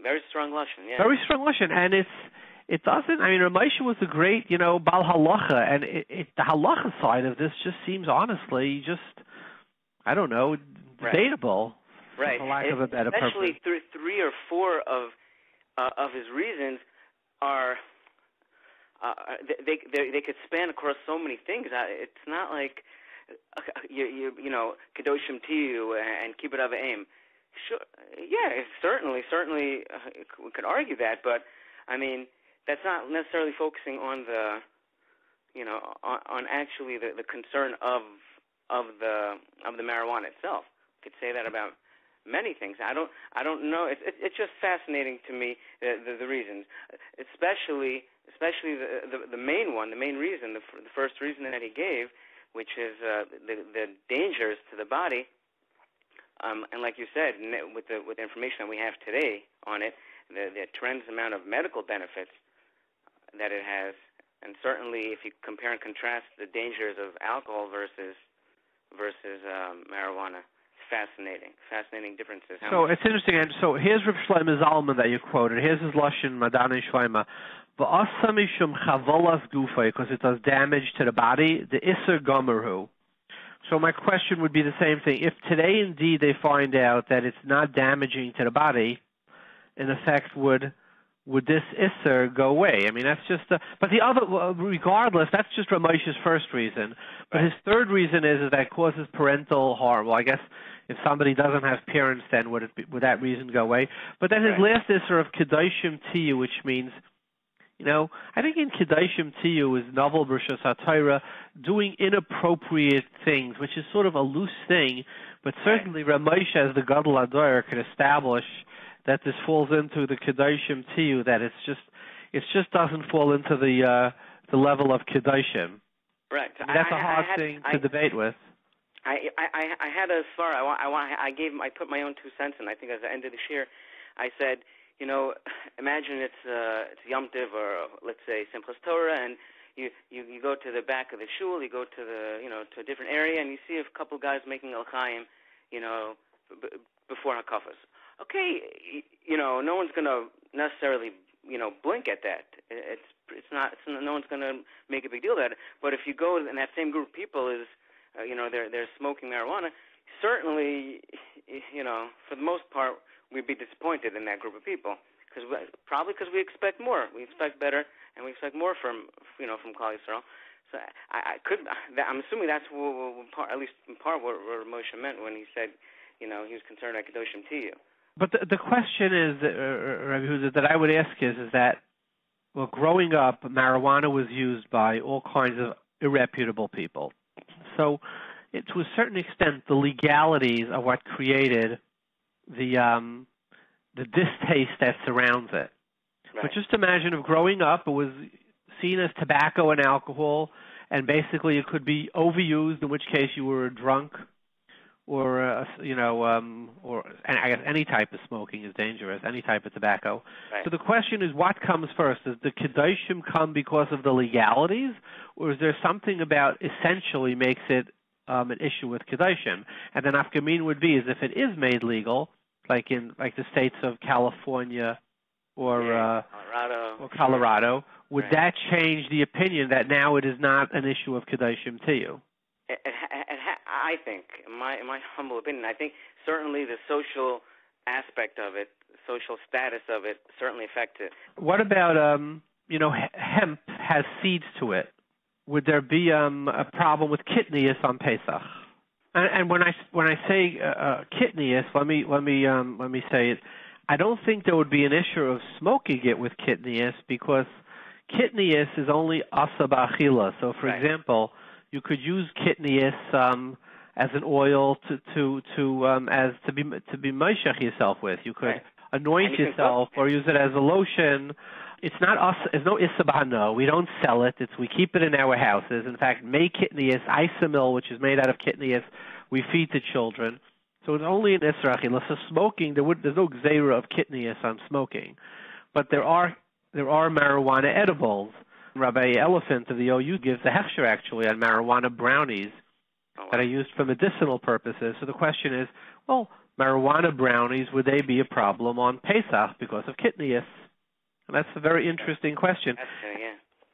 Very strong lashon, yeah. Very
strong lashon, and it doesn't. I mean, Moshe was a great, bal halacha, and the halacha side of this just seems honestly just, I don't know, debatable.
Right.
For lack of a better
especially
purpose.
Three or four of his reasons are they could span across so many things. It's not like you know kedoshim tiyu and keep it of aim. Sure, yeah, certainly we could argue that, but I mean that's not necessarily focusing on the on actually the concern of the marijuana itself. You could say that about many things. I don't know. It's just fascinating to me the reasons, especially the main one, the main reason, the first reason that he gave, which is the dangers to the body. And like you said, with the information that we have today on it, the tremendous amount of medical benefits that it has, and certainly if you compare and contrast the dangers of alcohol versus marijuana, fascinating differences.
So it's interesting. And so here's Rav Shlomo Zalman that you quoted. Here's his lashon Madana Shlomo. Because it does damage to the body, the Isser Gomerhu. So my question would be the same thing. If today indeed they find out that it's not damaging to the body, in effect, would this Isser go away? I mean, that's just but the other, regardless, that's just Ramoshe's first reason. But his third reason is that it causes parental harm. Well, I guess if somebody doesn't have parents, then would that reason go away? But then his last Isser of Kedoshim Tiyu, which means, I think in Kedoshim Tiyu is novel B'Rishos HaTorah, doing inappropriate things, which is sort of a loose thing, but certainly Ramoshe, as the Gadol Ador, can establish that this falls into the Kedoshim Tiyu, that it just doesn't fall into the level of Kedoshim.
Right.
I mean, that's a hard thing to debate with.
I had a svar. I put my own 2 cents in. I think at the end of the year, I said, imagine it's Yom Tov or let's say Simchas Torah, and you go to the back of the shul, you go to to a different area, and you see a couple guys making al chaim, before hakafas. Okay, no one's gonna necessarily blink at that. It's not. No one's gonna make a big deal of that. But if you go and that same group of people is, they're smoking marijuana, certainly, for the most part, we'd be disappointed in that group of people because we expect more. We expect better, and we expect more from Kollel Yisrael. So I'm assuming that's at least in part what Moshe meant when he said, he was concerned about Kedoshim Tiyu.
But the question is, Rabbi Yehuda, that I would ask is that, well, growing up, marijuana was used by all kinds of irreputable people. So to a certain extent, the legalities are what created the distaste that surrounds it. Right. But just imagine if growing up it was seen as tobacco and alcohol, and basically it could be overused, in which case you were a drunk, or and I guess any type of smoking is dangerous, any type of tobacco. Right. So the question is, what comes first? Does the kedoshim come because of the legalities, or is there something about essentially makes it an issue with kedoshim? And then afkamin would be is if it is made legal, like the states of California or Colorado, would that change the opinion that now it is not an issue of kedoshim to you?
I think, in my humble opinion, I think certainly the social aspect of it, social status of it, certainly affects it.
What about, hemp has seeds to it? Would there be a problem with kitnius on Pesach? And when I say kitnius, let me say it. I don't think there would be an issue of smoking it with kitnius because kitnius is only asa ba'achila. So, for example, you could use kitnius as an oil to be moshech yourself with. You could anoint yourself or use it as a lotion. It's no isabano. We don't sell it. We keep it in our houses. In fact, make kitnius, isomil, which is made out of kitnius, we feed to children. So it's only an isra'achila. So smoking, there's no gzeira of kitnius on smoking, but there are marijuana edibles. Rabbi Elefant of the OU gives a hechsher actually on marijuana brownies that are used for medicinal purposes. So the question is, well, marijuana brownies, would they be a problem on Pesach because of kitnius? And that's a very interesting question.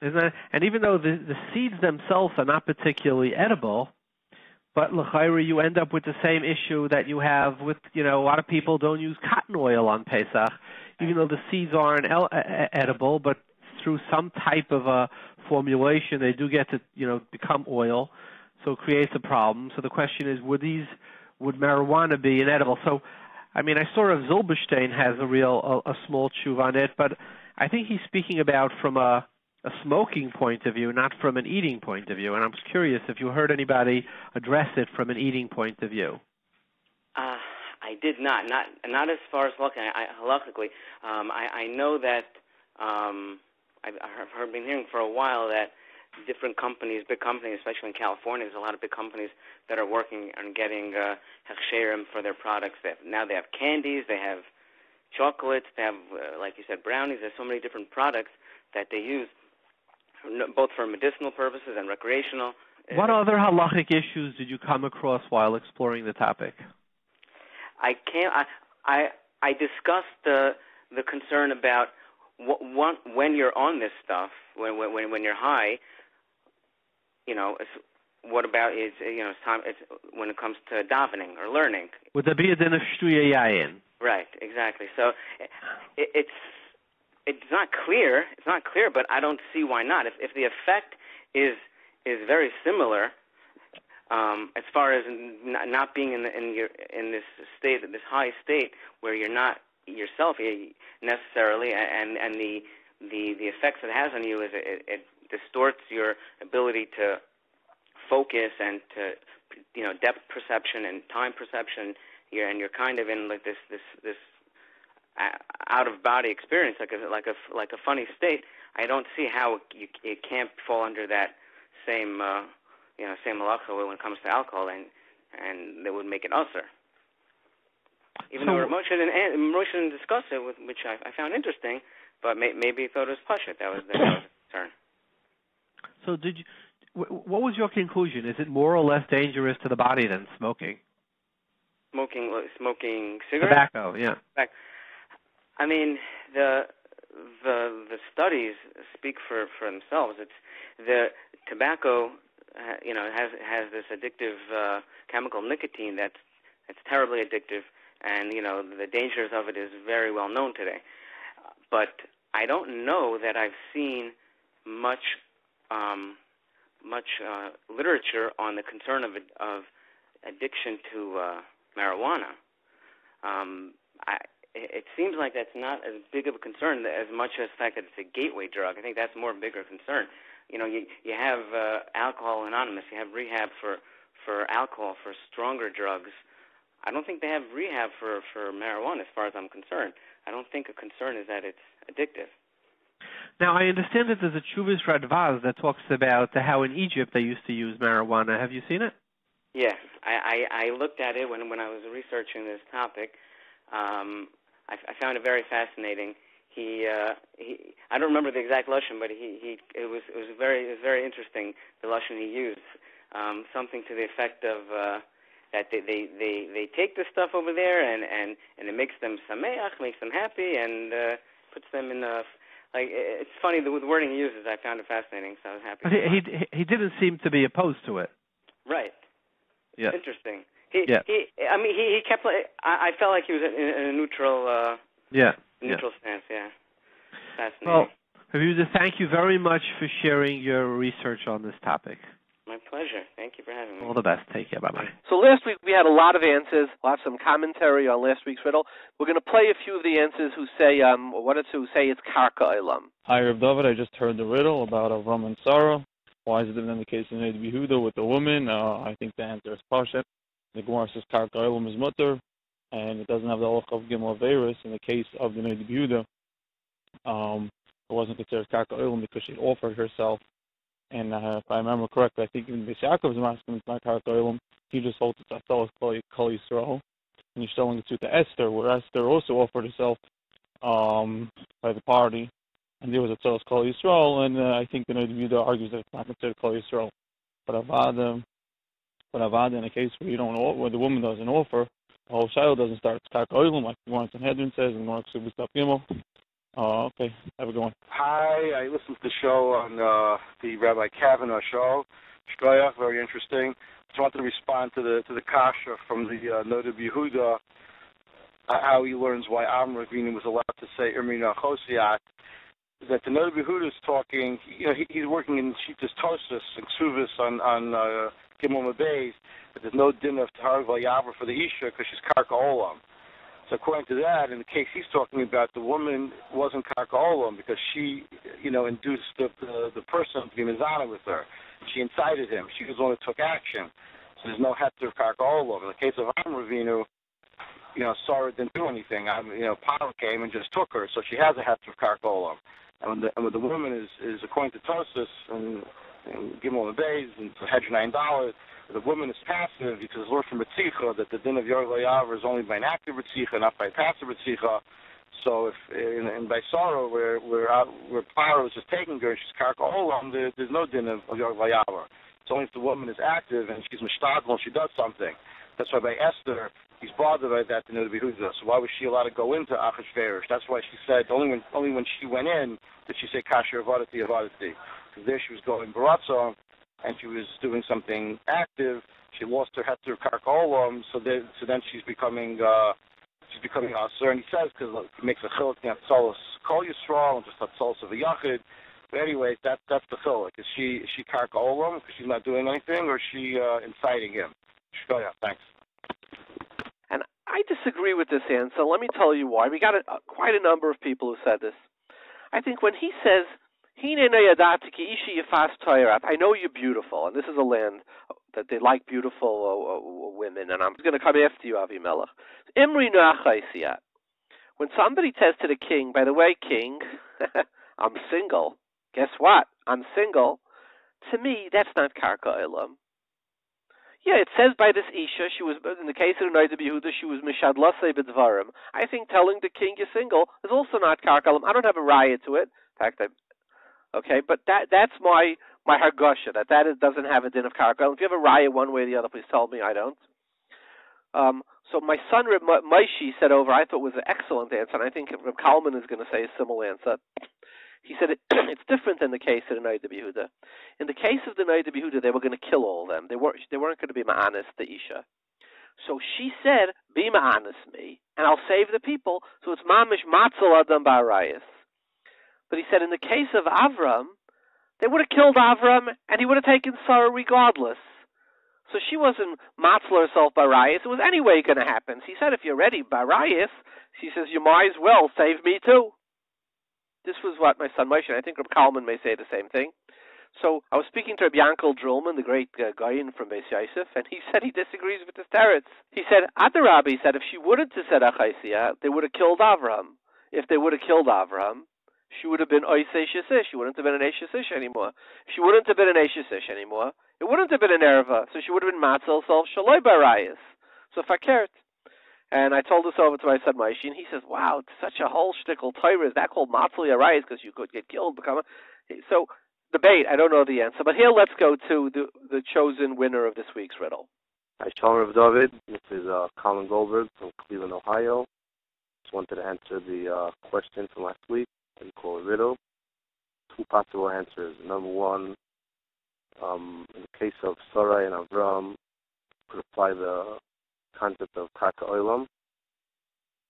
Isn't it? And even though the seeds themselves are not particularly edible, but l'chayra, you end up with the same issue that you have with, a lot of people don't use cotton oil on Pesach, even though the seeds aren't edible, but through some type of a formulation, they do get to, become oil, so it creates a problem. So the question is, would marijuana be inedible? So, I saw if Zilberstein has a small tshuva on it, but I think he's speaking about from a smoking point of view, not from an eating point of view. And I'm curious if you heard anybody address it from an eating point of view.
I did not as far as halakhically. I know that I've been hearing for a while that different companies, big companies, especially in California, there's a lot of big companies that are working on getting hechsherim for their products. Now they have candies, they have chocolates, they have, like you said, brownies. There's so many different products that they use, both for medicinal purposes and recreational.
What other halachic issues did you come across while exploring the topic?
I discussed the concern about when you're on this stuff, when you're high, what about it's time when it comes to davening or learning.
Would there be a din of shtuya yayin?
Right, exactly. So it's not clear. It's not clear, but I don't see why not. If the effect is very similar, as far as not being in this state, this high state where you're not yourself necessarily, and the effects it has on you is it distorts your ability to focus and to depth perception and time perception. And you're kind of in like this out of body experience, like a funny state. I don't see how it can't fall under that same halacha when it comes to alcohol, and that would make it usher. Even though Moshe didn't discuss it, which I found interesting, but maybe he thought it was pashut. That was the concern.
So what was your conclusion? Is it more or less dangerous to the body than smoking?
Smoking cigarettes?
Tobacco, yeah.
The studies speak for themselves. It's the tobacco, has this addictive chemical nicotine that's terribly addictive, and the dangers of it is very well known today. But I don't know that I've seen much literature on the concern of addiction to marijuana. It seems like that's not as big of a concern as much as the fact that it's a gateway drug. I think that's more bigger concern. You have Alcohol Anonymous, you have rehab for for alcohol, for stronger drugs. I don't think they have rehab for marijuana, as far as I'm concerned. I don't think a concern is that it's addictive.
Now, I understand that there's a Chuvas Radvaz that talks about how in Egypt they used to use marijuana. Have you seen it?
Yes, I looked at it when I was researching this topic. I found it very fascinating. I don't remember the exact lashon, but it was very interesting, the lashon he used. Something to the effect of that they take this stuff over there and it makes them sameach, makes them happy, and puts them in a it's funny the wording he uses. I found it fascinating, so I was happy.
But he didn't seem to be opposed to it.
Right.
Yeah.
Interesting. He kept. I felt like he was in a neutral. Neutral stance. Yeah. Fascinating.
Well, Yehuda, thank you very much for sharing your research on this topic.
My pleasure. Thank you for having me.
All the best. Take care. Bye-bye.
So last week we had a lot of answers. We'll have some commentary on last week's riddle. We're going to play a few of the answers who say it's Karka Olam.
Hi, Reb David. I just heard the riddle about Avram and Sarah. Why is it different in the case of Yehuda with the woman? I think the answer is Pashat. The Gemara says Karka Olam is mutter, and it doesn't have the Halacha of Gimel Averis. In the case of the Yehuda, it wasn't considered Karka Olam because she offered herself. And if I remember correctly, I think even Beis Yaakov's masculine is not Karka Olam. He just holds it to Kol Yisrael, and he's selling it to Esther, where Esther also offered herself by the party, and there was a Tzelos Kol Yisrael, and I think the Yehuda argues that it's not considered Kol Yisrael. But Avada, in a case where the woman doesn't offer, the whole child doesn't start. It's Karka Olam, like the Gemara in Sanhedrin says, and Gemara in Sub Gimel. Okay. Have a good one.
Hi, I listened to the show on the Rabbi Kavanaugh show. Shkoyach, very interesting. Just wanted to respond to the kasha from the noted Yehuda, how he learns why Amr Avinu was allowed to say Irmina Chosiat. That the noted Yehuda is talking. He's working in Shitas Tosus and Ksuvis on Gimel Mabeis, but there's no din of Tahar Vayavar for the Isha because she's Karka Olam. So according to that, in the case he's talking about, the woman wasn't Karka Olam because she, induced the person to be Mizana with her. She incited him. She was the one who took action. So there's no Heter of Karka Olam. In the case of Amr Avinu, Sarah didn't do anything. Paro came and just took her, so she has a Heter of Karka Olam. And when the woman is according to Tosis and Gimel Beis and hedge $9, the woman is passive because it's learned from Ritzicha that the din of Yor Layavar is only by an active Ritzicha, not by a passive Ritzicha. So if in by sorrow where Paro is just taking her and she's Karka Olam, there's no din of Yor Layavar. It's only if the woman is active and she's Mishtadl and she does something. That's why by Esther, he's bothered by that to know the Yehuda. So why was she allowed to go into Achashverosh? That's why she said only when she went in did she say Kasher Avadati. Because there she was going Baratza, and she was doing something active. She lost her Heter Karka Olam, so then she's becoming Aser. And he says because he makes a chiluk in Tzolos Kol Yisrael and just Tzolos of a Yachid. But anyway, that's the chiluk. Is she Karka Olam because she's not doing anything, or is she inciting him? Shkoya, thanks.
And I disagree with this answer. Let me tell you why. We got quite a number of people who said this. I think when he says, I know you're beautiful, and this is a land that they like beautiful women, and I'm going to come after you, Avimelech. When somebody says to the king, by the way, king, I'm single. Guess what? I'm single. To me, that's not Karka Olam. Yeah, it says by this Isha, she was, in the case of the Noida Yehuda, she was Mishadlasei B'dvarim. I think telling the king you're single is also not Karka Olam. I don't have a riot to it. In fact, okay, but that's my hargosha, that doesn't have a din of Karka Olam. If you have a riot one way or the other, please tell me. I don't. So my son, Reb Moshe, said over, I thought was an excellent answer, and I think Reb Kalman is going to say a similar answer. He said it's different in the case of the Noida Yehuda. In the case of the Noida Yehuda, they were going to kill all of them. They weren't going to be ma'anis, the Isha. So she said, be ma'anis me, and I'll save the people. So it's mamish matzel adam ba'arayis. But he said in the case of Avram, they would have killed Avram, and he would have taken Sarah regardless. So she wasn't matzler herself ba'arayis. It was anyway going to happen. So he said, if you're ready ba'arayis, she says, you might as well save me too. This was what my son Moshe, and I think Reb Kalman may say the same thing. So I was speaking to Rabbi Yankel Drulman, the great Gagliano from Beis Yosef, and he said he disagrees with this teretz. He said, Rabbi said if she wouldn't have said Achaisia, they would have killed Avram. If they would have killed Avram, she would have been Oisei Shesish. She wouldn't have been an Eishesish anymore. If she wouldn't have been an Eishesish anymore, it wouldn't have been an Erva. So she would have been Matzel Self Shaloi Barayas. So Fakert. And I told this over to my son Moshe, and he says, wow, it's such a whole shtickle Torah. Is that called Matzel Yarayas because you could get killed? So, debate, I don't know the answer. But here, let's go to the chosen winner of this week's riddle.
Hi, Shalom Rav David. This is Colin Goldberg from Cleveland, Ohio. Just wanted to answer the question from last week and call a riddle. Two possible answers. Number one, in the case of Sarai and Avram, could apply the concept of Karka Olam,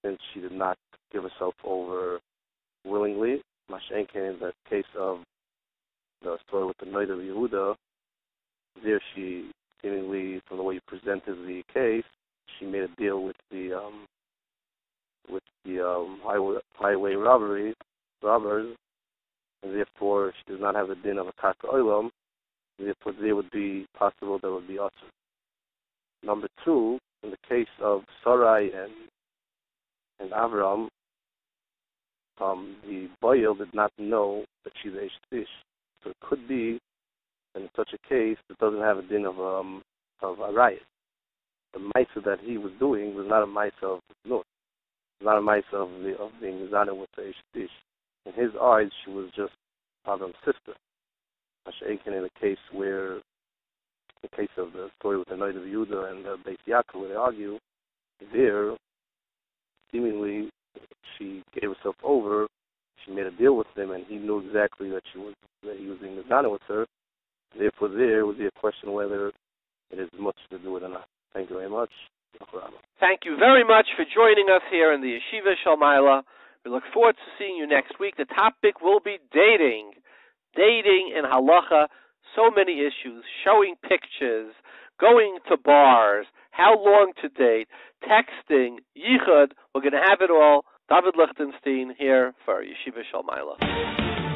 since she did not give herself over willingly. Mashenkin, in the case of the story with the night of Yehuda, there she seemingly, from the way you presented the case, she made a deal with the highway robbers, and therefore she does not have the din of a Karka Olam. Therefore, there would be possible there would be usher. Number two, in the case of Sarai and Avram, the Boyle did not know that she's Eish. So it could be, in such a case, it doesn't have a din of a riot. The Maisa that he was doing was not a Maisa of North. It was not a Maisa of being Zana with the Eish. In his eyes, she was just Avram's sister. In the case of the story with the night of Yehuda and the Beis Yaakov, where they argue, there, seemingly, she gave herself over. She made a deal with him, and he knew exactly that he was being Mizana with her. Therefore, there would be a question whether it has much to do with it or not. Thank you very much.
Thank you very much for joining us here in the Yeshiva Shalmaila. We look forward to seeing you next week. The topic will be dating and halacha. So many issues, showing pictures, going to bars, how long to date, texting, yichud. We're going to have it all. David Lichtenstein here for Yeshiva Shalmaila.